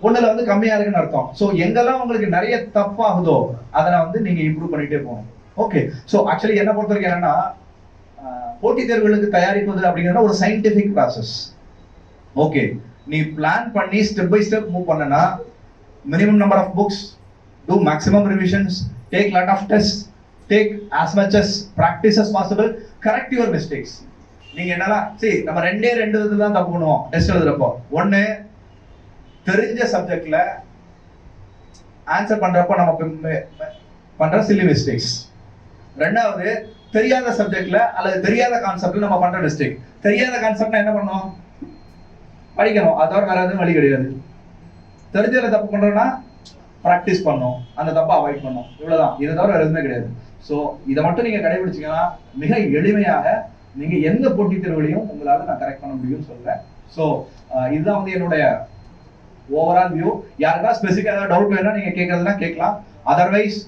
Speaker 2: ஒண்ணுல வந்து கம்மியா இருக்குன்னு அர்த்தம். சோ எங்கெல்லாம் உங்களுக்கு நிறைய தப்பாகுதோ அதை வந்து நீங்க இம்ப்ரூவ் பண்ணிட்டே போகணும். ஓகே, சோ ஆக்சுவலி என்ன பொறுத்த வரைக்கும் என்னன்னா, போட்டித் தேர்வுகளுக்கு தயாரிப்பது அப்படிங்கிறது ஒரு சயின்டிபிக் ப்ராசஸ். ஓகே, நீ பிளான் பண்ணி ஸ்டெப் பை ஸ்டெப் மூவ் பண்ணனா, minimum number of books, do maximum revisions, take lot of tests, take as much as practice as possible, correct your mistakes. நீங்க என்னலாம் சரி நம்ம ரெண்டு விதத்துல தான் தப்பு பண்ணுவோம் டெஸ்ட் எழுதுறப்போ. ஒண்ணு, தெரிஞ்ச சப்ஜெக்ட்ல ஆன்சர் பண்றப்போ நம்ம பண்ற சில்லி மிஸ்டேக்ஸ். ரெண்டாவது, தெரியாத சப்ஜெக்ட்ல அல்லது தெரியாத கான்செப்ட்ல நம்ம பண்ற மிஸ்டேக். தெரியாத கான்செப்ட்னா என்ன பண்ணணும்? படிக்கணும், அதோட வேற எதுவும் வழி கிடையாது. தெரிஞ்சதுல தப்பு பண்றோம்னா ப்ராக்டிஸ் பண்ணணும், அந்த தப்பை அவாய்ட் பண்ணணும், இவ்வளவுதான். இதை தவிர வேற எதுவுமே கிடையாது. ஸோ இதை மட்டும் நீங்க கடைபிடிச்சீங்கன்னா மிக எளிமையாக நீங்க எந்த போட்டித் தேர்வுலையும் உங்களால நான் கரெக்ட் பண்ண முடியும்னு சொல்றேன். ஸோ இதுதான் வந்து என்னுடைய ஓவரால் வியூ. யாருக்கா ஸ்பெசிஃபிக்கா ஏதாவது டவுட் வேணா நீங்க கேட்கறதுனா கேட்கலாம். அதர்வைஸ்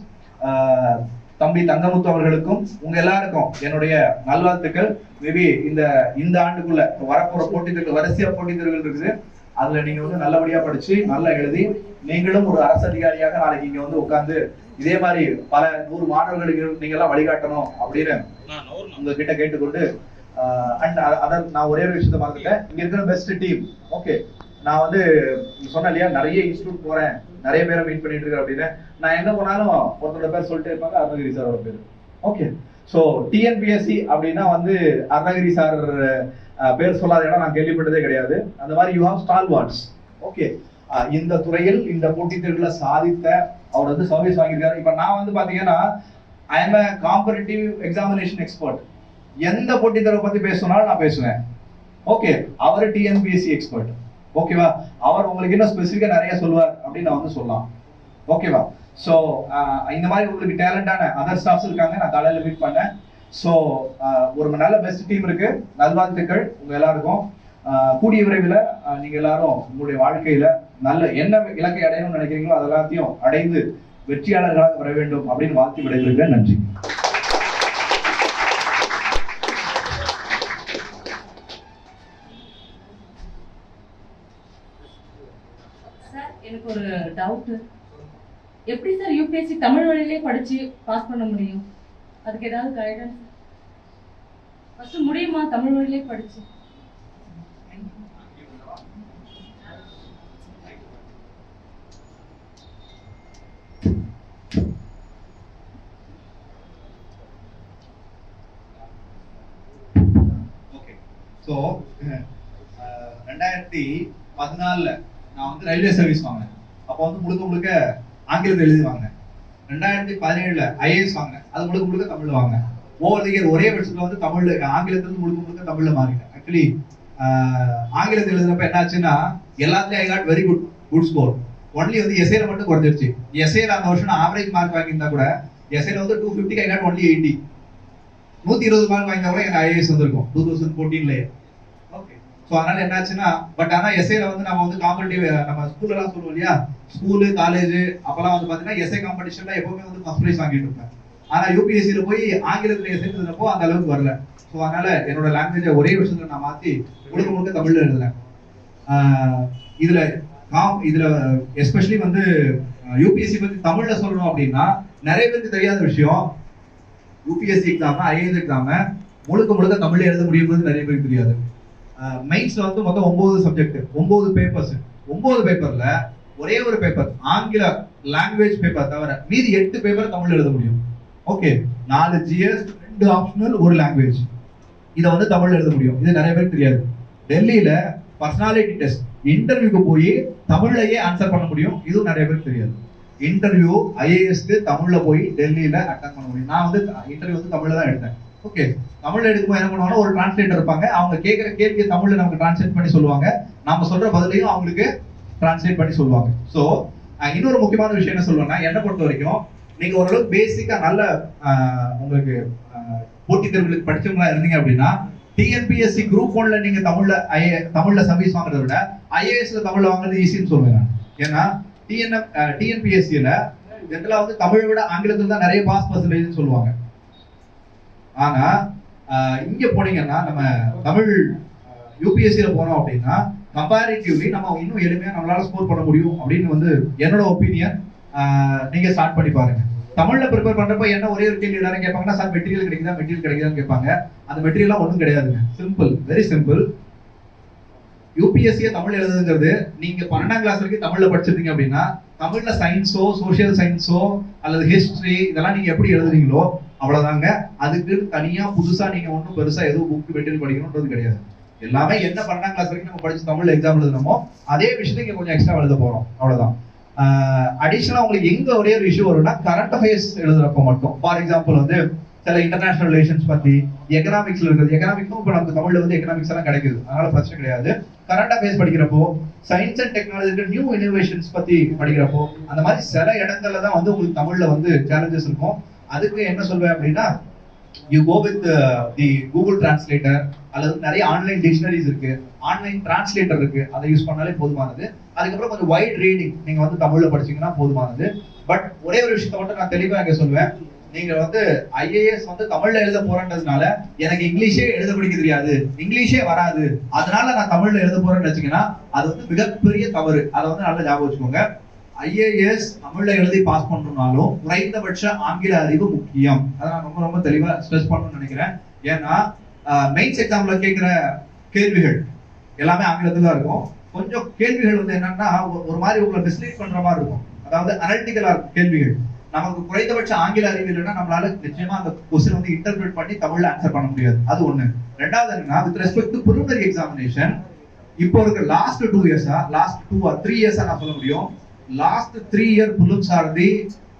Speaker 2: தம்பி தங்கமுத்து அவர்களுக்கும் உங்க எல்லாருக்கும் என்னுடைய நல்வாழ்த்துக்கள். மேபி இந்த ஆண்டுக்குள்ள வரப்போற போட்டித் தேர்வு, வரிசையா போட்டித் தேர்வுகள் இருக்குது, அதுல நீங்க வந்து நல்லபடியா படிச்சு நல்லா எழுதி நீங்களும் ஒரு அரசு அதிகாரியாக நாளைக்கு இங்க வந்து உட்கார்ந்து இதே மாதிரி பல 100 மாணவர்களுக்கு நீங்க எல்லாம் வழிகாட்டணும் அப்படின்னு உங்ககிட்ட கேட்டுக்கொண்டு, அண்ட் அதான் நான் ஒரே ஒரு விஷயத்த பார்த்துட்டேன். இங்க இருக்கிற பெஸ்ட் டீம். ஓகே, நான் வந்து சொன்னேன் இல்லையா, நிறைய இன்ஸ்டியூட் போறேன், நிறைய பேரை மீட் பண்ணிட்டு இருக்கேன் அப்படின்னு. நான் எங்க போனாலும் ஒருத்தரோட பேர் சொல்லிட்டே இருப்பாங்க, அருணகிரி சாரோட பேர். ஓகே, ஸோ டிஎன்பிஎஸ்சி அப்படின்னா வந்து அருணகிரி சார் பேர் சொல்லாத இடம் நான் கேள்விப்பட்டதே கிடையாது. அந்த மாதிரி யூ ஹாவ் ஸ்டால்வார்ட்ஸ். ஓகே, இந்த துறையில் இந்த போட்டித் தேர்வுல சாதித்த அவர் வந்து சர்வீஸ் வாங்கியிருக்காரு. இப்ப நான் வந்து பாத்தீங்கன்னா I am a competitive examination expert. எந்த போட்டித் தேர்வை பத்தி பேசணும்னாலும் நான் பேசுவேன். ஓகே, அவர் டிஎன்பிஎஸ்சி எக்ஸ்பர்ட். ஓகேவா, அவர் உங்களுக்கு இன்னும் ஸ்பெசிஃபிக்கா நிறைய சொல்லுவார் அப்படின்னு நான் வந்து சொல்லலாம். ஓகேவா, ஸோ இந்த மாதிரி உங்களுக்கு டேலண்டான அதர் ஸ்டாஃப்ஸ் இருக்காங்க, நான் காலையில மீட் பண்ணேன். ஸோ ஒரு நல்ல பெஸ்ட் டீம் இருக்கு. நல்வாழ்த்துக்கள் உங்க எல்லாருக்கும். கூடிய விரைவில் நீங்க எல்லாரும் உங்களுடைய வாழ்க்கையில நல்ல என்ன இலக்கை அடையணும்னு நினைக்கிறீங்களோ அதெல்லாத்தையும் அடைந்து வெற்றியாளர்களாக வர வேண்டும் அப்படின்னு வாழ்த்து விடைபெறுகிறேன். நன்றி.
Speaker 3: சார், எனக்கு ஒரு டவுட். எப்படி சார் யூபிஎஸ்சி தமிழ் வழியிலே படிச்சு பாஸ் பண்ண முடியும்? அதுக்கு ஏதாவது கைடன்ஸ்? ஃபர்ஸ்ட் முடியுமா தமிழ் வழியிலே படிச்சு?
Speaker 2: ஸோ 2014 நான் வந்து ரயில்வே சர்வீஸ் வாங்கினேன். அப்போ வந்து முழுக்க ஆங்கிலத்தில் எழுதி வாங்கினேன். 2017 ஐஏஎஸ் வாங்கினேன், அது முழுக்க தமிழ்ல வாங்கினேன். ஓவர் தி இயர் ஒரே வருஷத்துல வந்து தமிழ்ல ஆங்கிலத்துல முழுக்க தமிழ்ல மாறிட்டேன். ஆக்சுவலி ஆங்கிலத்தில் எழுதுறப்ப என்ன ஆச்சுன்னா எல்லாத்துலயும் I got very good score. Only வந்து எஸ்ஏல மட்டும் குறைஞ்சிருச்சு. எஸ்ஏல அந்த வருஷம் நான் ஆவரேஜ் மார்க் வாங்கியிருந்தா கூட எஸ்ஏல வந்து 250 ஐ காட் ஒன்லி 80. 120 மார்க் வாங்கினா கூட எனக்கு ஐஏஎஸ் வந்திருக்கும் 2014. ஓகே, ஸோ அதனால என்னாச்சுன்னா பட் ஆனால் எஸ்ஏல வந்து நம்ம வந்து காம்படிட்டிவ் நம்ம ஸ்கூல்லாம் சொல்லுவோம் இல்லையா, ஸ்கூலு காலேஜ் அப்பெல்லாம் வந்து பார்த்தீங்கன்னா எஸ்ஏ காம்படிஷன்ல எப்பவுமே வந்து ஃபர்ஸ்ட் ப்ரைஸ் வாங்கிட்டு இருப்பேன். ஆனால் யூபிஎஸ்சியில போய் ஆங்கிலத்தில் எஸ்ஏ எழுதுனப்போ அந்த அளவுக்கு வரல. ஸோ அதனால என்னோட லாங்குவேஜை ஒரே விஷயத்துல நான் மாற்றி முழுக்க தமிழ்ல எழுதுறேன். இதுல எஸ்பெஷலி வந்து யூபிஎஸ்சி பத்தி தமிழ்ல சொல்லணும் அப்படின்னா நிறைய பேருக்கு தெரியாத விஷயம், யூபிஎஸ்சி எக்ஸாம் ஐஏஎஸ் எக்ஸாம் முழுக்க தமிழ்ல எழுத முடியும்னு நிறைய பேருக்கு தெரியாது. மெயின்ஸ்ல வந்து மொத்தம் 9 சப்ஜெக்ட், 9 பேப்பர்ஸ். 9 பேப்பர்ல ஒரே ஒரு பேப்பர் ஆங்கில லாங்குவேஜ் பேப்பர் தவிர மீதி 8 பேப்பர் தமிழ்ல எழுத முடியும். Okay, 4 GS, 2 optional, 1 language. இதை வந்து தமிழ்ல எழுத முடியும். இது நிறைய பேருக்கு தெரியாது. டெல்லியில பர்சனாலிட்டி டெஸ்ட் இன்டர்வியூக்கு போய் தமிழ்லயே ஆன்சர் பண்ண முடியும். இதுவும் நிறைய பேருக்கு தெரியாது. இன்டர்வியூ ஐஏஎஸ்க்கு தமிழ்ல போய் டெல்லியில அட்டன் பண்ண முடியும். நான் வந்து இன்டர்வியூ வந்து தமிழ்ல தான் எடுத்தேன். ஓகே, தமிழ்ல எடுக்கும்போது என்ன பண்ணுவாங்கன்னா ஒரு டிரான்ஸ்லேட்டர் இருப்பாங்க, அவங்க கேட்கிற கேள்வியை தமிழ்ல நமக்கு டிரான்ஸ்லேட் பண்ணி சொல்லுவாங்க, நாம சொல்ற பதிலையும் அவங்களுக்கு டிரான்ஸ்லேட் பண்ணி சொல்லுவாங்க. ஸோ இன்னொரு முக்கியமான விஷயம் என்ன சொல்லுவேன்னா, என்னை பொறுத்த வரைக்கும் நீங்க ஓரளவுக்கு பேசிக்கா நல்ல உங்களுக்கு போட்டித் தேர்வுகளுக்கு படிச்சவங்களா இருந்தீங்க அப்படின்னா டிஎன்பிஎஸ்சி குரூப் 1ல நீங்க தமிழ்ல சர்வீஸ் வாங்குறத விட ஐஏஎஸ்ல தமிழ்ல வாங்குறது ஈஸின்னு சொல்லுவேன் நான். ஏன்னா டிஎன்பிஎஸ்சியில இதெல்லாம் வந்து தமிழை விட ஆங்கிலத்தில் தான் நிறைய பாஸ் பர்சன்டேஜ் சொல்லுவாங்க. ஆனா இங்க போனீங்கன்னா நம்ம தமிழ் யூபிஎஸ்சியில போனோம் அப்படின்னா கம்பேரிட்டிவ்லி நம்ம இன்னும் எளிமையா நம்மளால ஸ்கோர் பண்ண முடியும் அப்படின்னு வந்து என்னோட ஒப்பீனியன். நீங்க ஸ்டார்ட் பண்ணி பாருங்க. தமிழ்ல ப்ரிப்பேர் பண்றப்ப என்ன ஒரே ஒரு கேள்வி எல்லாரும் கேட்பாங்கன்னா, சார் மெட்டீரியல் கிடைக்குதான்னு கேட்பாங்க. அந்த மெட்டீரியல்லாம் ஒன்றும் கிடையாதுங்க. Simple, very simple. யூபிஎஸ்சியை தமிழ் எழுதுங்கிறது நீங்க 12ஆம் கிளாஸ் வரைக்கும் தமிழ்ல படிச்சிருந்தீங்க அப்படின்னா தமிழ்ல சயின்ஸோ சோசியல் சயின்ஸோ அல்லது ஹிஸ்டரி இதெல்லாம் நீங்க எப்படி எழுதுறீங்களோ அவ்வளவுதாங்க. அதுக்கு தனியா புதுசா நீங்க ஒன்றும் பெருசா எதுவும் புக் மெட்டீரியல் படிக்கணும்ன்றது கிடையாது. எல்லாமே என்ன 12ஆம் கிளாஸ் வரைக்கும் நம்ம படிச்சு தமிழ்ல எக்ஸாம் எழுதணுமோ அதே விஷயத்தை இங்க கொஞ்சம் எக்ஸ்ட்ரா எழுத போறோம், அவ்வளவுதான். அடிஷனலா உங்களுக்கு எங்க ஒரே ஒரு இஷ்யூ வரும்னா கரண்ட் அஃபேர்ஸ் எழுதுறப்ப மட்டும். ஃபார் எக்ஸாம்பிள் வந்து சில இன்டர்நேஷனல் ரிலேஷன்ஸ் பத்தி, எக்கனாமிக்ஸ்ல இருக்கிறது, எக்கனாமிக்ஸும் இப்போ நமக்கு தமிழ்ல வந்து எக்கனாமிக்ஸ் எல்லாம் கிடைக்குது, அதனால பிரச்சனை கிடையாது. கரண்ட் அஃபேர்ஸ் படிக்கிறப்போ, science and technology new innovations பத்தி படிக்கிறப்போ, அந்த மாதிரி சில இடங்கள்ல தான் வந்து உங்களுக்கு தமிழ்ல வந்து சேலஞ்சஸ் இருக்கும். அதுக்கு என்ன சொல்வேன் அப்படின்னா, you go with the Google translator அல்லது நிறைய ஆன்லைன் டிக்ஷனரிஸ் இருக்கு, ஆன்லைன் டிரான்ஸ்லேட்டர் இருக்கு, அதை யூஸ் பண்ணாலே போதுமானது. அதுக்கப்புறம் கொஞ்சம் வைட் ரீடிங் நீங்க வந்து தமிழ்ல படிச்சீங்கன்னா போதுமானது. பட் ஒரே ஒரு விஷயத்த மட்டும் நான் தெளிவா இங்க சொல்லுவேன், நீங்க வந்து ஐஏஎஸ் வந்து தமிழ்ல எழுத போறேன்றதுனால எனக்கு இங்கிலீஷே எழுத படிக்க தெரியாது, இங்கிலீஷே வராது, அதனால நான் தமிழ்ல எழுத போறேன்னு வச்சீங்கன்னா அது வந்து மிகப்பெரிய தவறு. அதை வந்து நல்லா ஞாபகம் வச்சுக்கோங்க. ஐஏஎஸ் தமிழ்ல எழுதி பாஸ் பண்ணணும்னாலும் குறைந்தபட்ச ஆங்கில அறிவு முக்கியம். அதை நான் ரொம்ப ரொம்ப தெளிவா ஸ்ட்ரெஸ் பண்ணணும்னு நினைக்கிறேன். ஏன்னா மெயின்ஸ் எக்ஸாம்ல கேட்கிற கேள்விகள் எல்லாமே ஆங்கிலத்துல தான் இருக்கும். கொஞ்சம் கேள்விகள் வந்து என்னன்னா ஒரு மாதிரி உங்களை மிஸ்லீட் பண்ற மாதிரி இருக்கும். அதாவது அனலிட்டிக்கலா இருக்கும் கேள்விகள். நமக்கு குறைந்தபட்ச ஆங்கில அறிவு இல்லைன்னா நம்மளால நிச்சயமா அந்த கொஸ்டின் வந்து இன்டர்பிரேட் பண்ணி தமிழ்ல ஆன்சர் பண்ண முடியாது. அது ஒண்ணு. ரெண்டாவது என்னன்னா, with respect to preliminary examination, இப்போ இருக்க லாஸ்ட் 2 இயர்ஸா, லாஸ்ட் 2 or 3 இயர்ஸா நான் சொல்ல முடியும், last 3 year prelims are the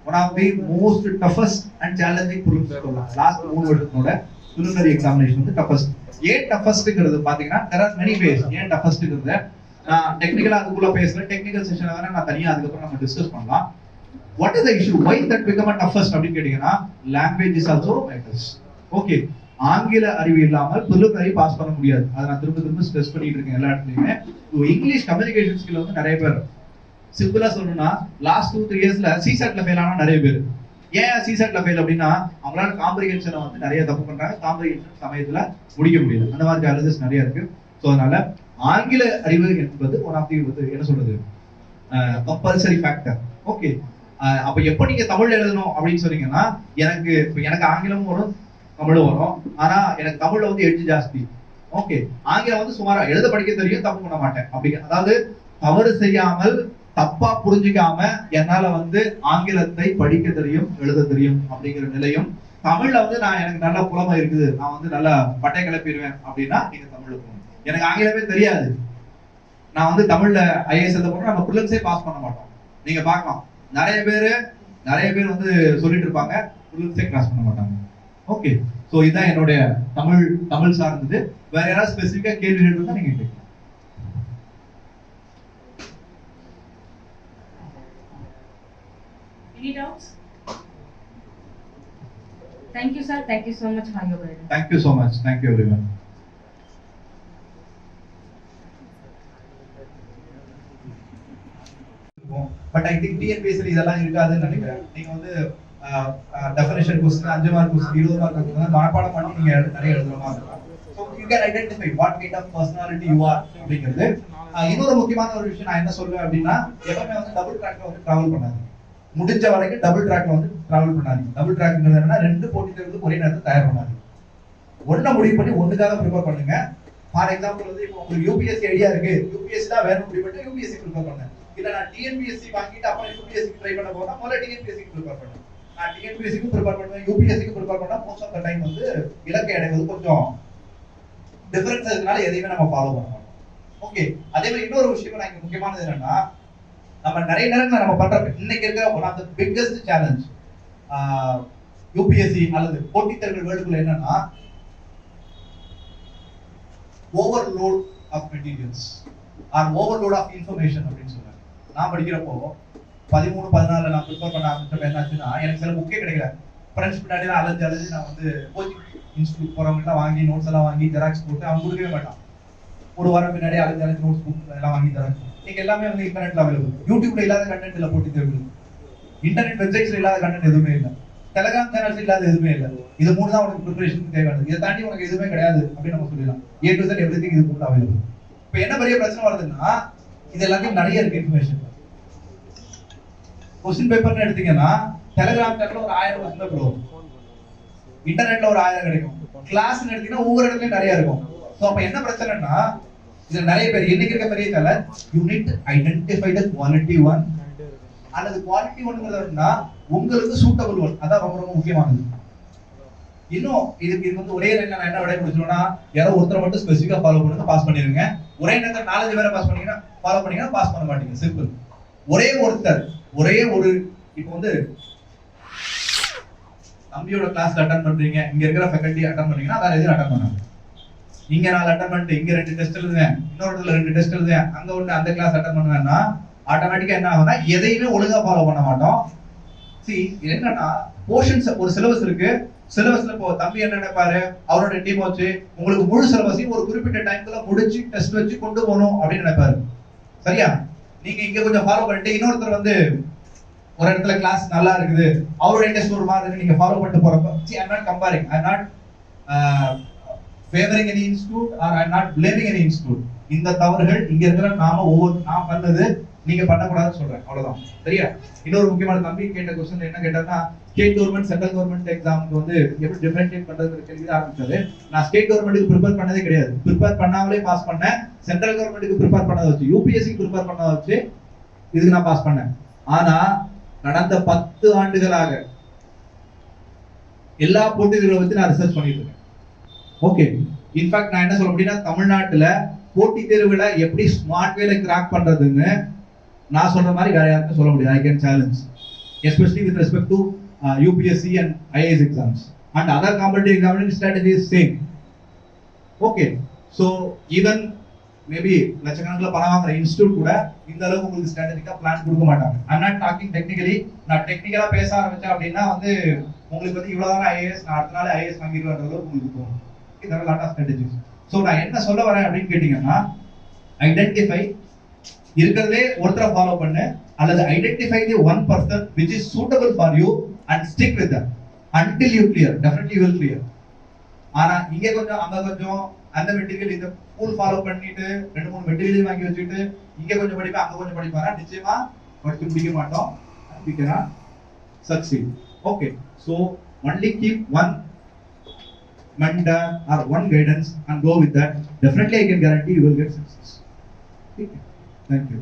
Speaker 2: one of the most toughest and challenging prelims சொல்லலாம். லாஸ்ட் 3 வருஷத்தோட preliminary examination வந்து toughest. ஏன் toughestங்கிறது பாத்தீங்கன்னா there are many ways. ஏன் toughestங்கிறது நான் டெக்னிக்கலா அதுக்குள்ள பேசுறேன், டெக்னிக்கல் செஷன் வேற நான் தனியா அதுக்கப்புறம் நம்ம டிஸ்கஸ் பண்ணலாம். What is the issue? Why that become a toughest அப்படின்னு கேட்டீங்கன்னா, language is also matters. Okay, ஆங்கில அறிவு இல்லாமல் preliminary பாஸ் பண்ண முடியாது. அதை நான் திரும்ப திரும்ப ஸ்ட்ரெஸ் பண்ணிட்டு இருக்கேன் எல்லா இடத்துலயுமே. இங்கிலீஷ் கம்யூனிகேஷன் ஸ்கில் வந்து நிறைய பேர், சிம்பிளா சொல்லணும்னா லாஸ்ட் 2-3 இயர்ஸ்ல சிசாட்ல ஃபெயில் ஆன நிறைய பேர். ஏன் சிசாட்ல ஃபெயில் அப்படின்னா, அவங்களால காம்ப்ரிஹென்ஷனை வந்து நிறைய தப்பு பண்றாங்க, காம்ப்ரிஹென்ஷன் சமயத்துல முடிக்க முடியல, அந்த மாதிரி சேலஞ்சஸ் நிறைய இருக்கு. ஸோ அதனால ஆங்கில அறிவு என்பது ஒன் ஆஃப் தி என்ன சொல்றது கம்பல்சரி ஃபேக்டர். ஓகே, அப்ப எப்ப நீங்க தமிழ் எழுதணும் அப்படின்னு சொன்னீங்கன்னா, எனக்கு ஆங்கிலமும் வரும் தமிழும் வரும், ஆனா எனக்கு தமிழ்ல வந்து எட்ஜ் ஜாஸ்தி. ஓகே, ஆங்கிலம் வந்து சுமாரா எழுத படிக்க தெரியும், தப்பு பண்ண மாட்டேன் அப்படி, அதாவது தவறு செய்யாமல் தப்பா புரிஞ்சுக்காம என்னால வந்து ஆங்கிலத்தை படிக்க தெரியும், எழுத தெரியும் அப்படிங்கிற நிலையும், தமிழ்ல வந்து நான் எனக்கு நல்ல புலமை இருக்குது, நான் வந்து நல்லா பட்டை கிளப்பிடுவேன் அப்படின்னா நீங்க தமிழ்ல போகணும். எனக்கு ஆங்கிலமே தெரியாது, நான் வந்து தமிழ்ல ஐஏஎஸ் எழுத போனா நம்ம பிரிலிம்ஸே பாஸ் பண்ண மாட்டோம். நீங்க பார்க்கலாம், நிறைய பேர் வந்து சொல்லிட்டு இருப்பாங்க, பிரிலிம்ஸே கிராஸ் பண்ண மாட்டாங்க. ஓகே, சோ இதான் என்னுடைய தமிழ் சார்ந்தது. வேற யாராவது ஸ்பெசிஃபிக்கா கேள்விகள் இருந்தா நீங்க கேட்கலாம்.
Speaker 3: Any doubts? Thank you, sir. Thank you so much for your guidance.
Speaker 2: Thank you so much. Thank you everyone. But I think TNPSC இதெல்லாம் இருக்காதுன்னு நினைக்கிறேன். நீங்க வந்து definition question 5 mark question 20 mark question மனப்பாடம் பண்ணி நீங்க நிறைய எழுதுற மாதிரி இருக்கும். So you can identify what kind of personality you are அப்படிங்கிறது. இன்னொரு முக்கியமான ஒரு விஷயம் நான் என்ன சொல்றேன் அப்படின்னா, எப்பவுமே வந்து டபுள் ட்ராக்ல வந்து டிராவல் பண்ணாதீங்க. முடிஞ்ச வரைக்கும் டபுள் ட்ராக்ல வந்து டிராவல் பண்ணாதீங்க. டபுள் ட்ராக்ங்கிறது என்னன்னா, 2 போட்டித் தேர்வுக்கு ஒரே நேரத்துல தயார் பண்ணாதீங்க. ஒண்ண முடிவு பண்ணி ஒண்ணுக்காக ப்ரிப்பேர் பண்ணுங்க. ஃபார் எக்ஸாம்பிள் வந்து இப்போ உங்களுக்கு யூபிஎஸ்சி ஐடியா இருக்கு, யூபிஎஸ்சி தான் வேணும் முடிவு பண்ணி யூபிஎஸ்சி ப்ரிப்பேர் பண்ணுங்க. இல்ல நான் டிஎன்பிஎஸ்சி வாங்கிட்டு அப்புறம் யூபிஎஸ்சி ட்ரை பண்ண போனா முதல்ல டிஎன்பிஎஸ்சி ப்ரிப்பேர் பண்ணுங்க. நான் டிஎன்பிஎஸ்சிக்கு ப்ரிப்பேர் பண்ணுவேன், யூபிஎஸ்சிக்கு ப்ரிப்பேர் பண்ணா மோஸ்ட் ஆஃப் த டைம் வந்து இலக்கை அடைவது கொஞ்சம் டிஃபரன்ஸ் இருக்கனால எதையுமே நம்ம ஃபாலோ பண்ண மாட்டோம். ஓகே, அதே மாதிரி இன்னொரு விஷயம் நான் இங்க முக்கியமானது என்னன்னா, நம்ம நிறைய நேரத்துல நம்ம பண்ற இன்னைக்கு இருக்க one of the biggest challenge UPSC அல்லது போட்டித் தேர்வுகள் வேர்ல்டுக்குள்ள என்னன்னா, overload of materials or overload of information அப்படின்னு சொல்றாங்க. நான் படிக்கிறப்போ 13-14 நான் ப்ரிப்பேர் பண்ண ஆரம்பிச்சப்ப என்னாச்சுன்னா, எனக்கு சில புக்கே கிடைக்கல. ஃப்ரெண்ட்ஸ் பின்னாடி தான் அலைஞ்சு நான் வந்து கோச்சிங் இன்ஸ்டியூட் போறவங்கலாம் வாங்கி நோட்ஸ் எல்லாம் வாங்கி ஜெராக்ஸ் போட்டு அவன் கொடுக்கவே மாட்டான். ஒரு வாரம் பின்னாடி அலைஞ்சு நோட்ஸ் புக் எல்லாம் வாங்கி ஜெராக்ஸ். நீங்க எல்லாமே வந்து இன்டர்நெட்ல அவைலபிள். யூடியூப்ல இல்லாத கண்டென்ட் இல்ல போட்டி தேர்வு, இன்டர்நெட் வெப்சைட்ஸ்ல இல்லாத கண்டென்ட் எதுவுமே இல்லை, டெலிகிராம் சேனல்ஸ் இல்லாத எதுவுமே இல்லை. இது மூணு தான் உனக்கு ப்ரிப்பரேஷன் தேவையானது. இதை தாண்டி உனக்கு எதுவுமே கிடையாது அப்படின்னு நம்ம சொல்லலாம். A to Z எவ்ரிதிங் இது மூணு அவைலபிள். இப்போ என்ன பெரிய பிரச்சனை வருதுன்னா, இது எல்லாத்தையும் நிறைய இருக்கு இன்ஃபர்மேஷன். क्वेश्चन பேப்பர்னு எடுத்தீங்கன்னா டெலிகிராம் சேனல்ல ஒரு 1000 क्वेश्चन பேப்பர் வரும், இன்டர்நெட்ல ஒரு 1000 கிடைக்கும், கிளாஸ்னு எடுத்தீங்கன்னா ஒவ்வொரு இடத்துலயும் நிறைய இருக்கும். சோ அப்ப என்ன பிரச்சனைனா, இதுல நிறைய பேர் இன்னைக்கு இருக்க பெரிய challenge, you need to identify the quality one அல்லது குவாலிட்டி ஒன்ங்கிறதுனா உங்களுக்கு சூட்டபிள் ஒன். அதான் ரொம்ப ரொம்ப முக்கியமானது. இன்னும் இதுக்கு வந்து ஒரே லைன்ல நான் என்ன விட முடிச்சுனா யாரோ ஒருத்தரை மட்டும் ஸ்பெசிஃபிக்கா ஃபாலோ பண்ணுங்க பாஸ் பண்ணிருங்க. ஒரே நேரத்துல 4 பேரை பாஸ் பண்ணீங்கன்னா ஃபாலோ பண்ணீங்கன்னா பாஸ் பண்ண மாட்டீங்க. சிம்பிள். ஒரே ஒருத்தர் ஒரே ஒரு இப்போ வந்து தம்பியோட கிளாஸ்ல அட்டெண்ட் பண்றீங்க, இங்க இருக்கிற ஃபேக்கல்டி அட்டெண்ட் பண்ணீங்கன்னா வேற எதுவும் அட்டெண்ட் பண்ணாங்க. இங்க 4 அட்டெண்ட் பண்ணிட்டு இங்க 2 டெஸ்ட் எழுதுவேன், இன்னொரு இடத்துல 2 டெஸ்ட் எழுதுவேன், அங்க ஒண்ணு அந்த கிளாஸ் அட்டெண்ட் பண்ணுவேன்னா ஆட்டோமேட்டிக்கா என்ன ஆகும்னா எதையுமே ஒழுங்கா ஃபாலோ பண்ண மாட்டோம். See என்னன்னா போர்ஷன்ஸ் ஒரு சிலபஸ் இருக்கு. சிலபஸ்ல இப்போ தம்பி என்ன நினைப்பாரு, அவரோட டீம் வச்சு உங்களுக்கு முழு சிலபஸையும் ஒரு குறிப்பிட்ட டைம்ல முடிச்சு டெஸ்ட் வச்சு கொண்டு போகணும் அப்படின்னு நினைப்பாரு. சரியா? நீங்க இங்க கொஞ்சம் ஃபாலோ பண்ணிட்டு இன்னொருத்தர் வந்து ஒரு இடத்துல கிளாஸ் நல்லா இருக்குது, அவருடைய டெஸ்ட் ஒரு மாதிரி நீங்க ஃபாலோ பண்ணிட்டு போறப்ப see I'm not comparing, I'm not favoring any institute or I'm not blaming any institute. இந்த தவறுகள் இங்க இருக்கிற நான் பண்ணது நீங்க பண்ணக்கூடாதுன்னு சொல்றேன். அவ்வளவுதான். சரியா? இன்னொரு முக்கியமான தம்பி கேட்ட क्वेश्चन என்ன கேட்டாருன்னா ஸ்டேட் கவர்மெண்ட் சென்ட்ரல் கவர்மெண்ட் எக்ஸாமுக்கு வந்து எப்படி டிஃபரன்ஷியேட் பண்றதுங்கிற கேள்வி ஆரம்பிச்சாரு. நான் ஸ்டேட் கவர்மெண்ட்டுக்கு ப்ரிப்பேர் பண்ணதே கிடையாது. ப்ரிப்பேர் பண்ணாமலே பாஸ் பண்ணேன். சென்ட்ரல் கவர்மெண்ட்டுக்கு ப்ரிப்பேர் பண்ணத வச்சு யூபிஎஸ்சி ப்ரிப்பேர் பண்ணத வச்சு இதுக்கு நான் பாஸ் பண்ணேன். ஆனா கடந்த 10 ஆண்டுகளாக எல்லா போட்டித் தேர்வுகளை வச்சு நான் ரிசர்ச் பண்ணிட்டு இருக்கேன். ஓகே. இன்ஃபேக்ட் நான் என்ன சொல்ல முடியும்னா தமிழ்நாட்டுல போட்டித் தேர்வுகளை எப்படி ஸ்மார்ட் வேல கிராக் பண்றதுன்னு நான் சொல்ற மாதிரி வேற யாருக்கும் சொல்ல முடியாது. I can challenge, especially with respect to UPSC and IAS exams and other competitive examination strategy is same. Okay, so even maybe லட்சக்கணக்கில் பணம் வாங்குற இன்ஸ்டிடியூட் கூட இந்த அளவுக்கு உங்களுக்கு ஸ்ட்ராட்டஜிக்கா பிளான் கொடுக்க மாட்டாங்க. I'm not talking technically. நான் டெக்னிக்கலா பேச ஆரம்பிச்சேன் அப்படின்னா வந்து உங்களுக்கு வந்து இவ்வளவுதான் IAS, நான் அடுத்த நாள் IAS வாங்கிடுவேன்ற அளவுக்கு உங்களுக்கு தோணும். There are a lot of strategies. So நான் என்ன சொல்ல வரேன் அப்படின்னு கேட்டீங்கன்னா ஐடென்டிஃபை இருக்கிறதே ஒருத்தரை ஃபாலோ பண்ணு அல்லது identify the one person which is suitable for you and stick with them until you clear. Definitely you will clear. ஆனா இங்க கொஞ்சம் அங்க கொஞ்சம் அந்த மெட்டீரியல் இந்த ஃபுல் ஃபாலோ பண்ணிட்டு 2-3 மெட்டீரியல் வாங்கி வச்சுட்டு இங்க கொஞ்சம் படிப்பேன் அங்க கொஞ்சம் படிப்பாரா நிச்சயமா படிச்சு முடிக்க மாட்டோம். we cannot succeed. Okay, so only keep one mentor or one guidance and go with that. Definitely I can guarantee you will get success. Okay. Thank you.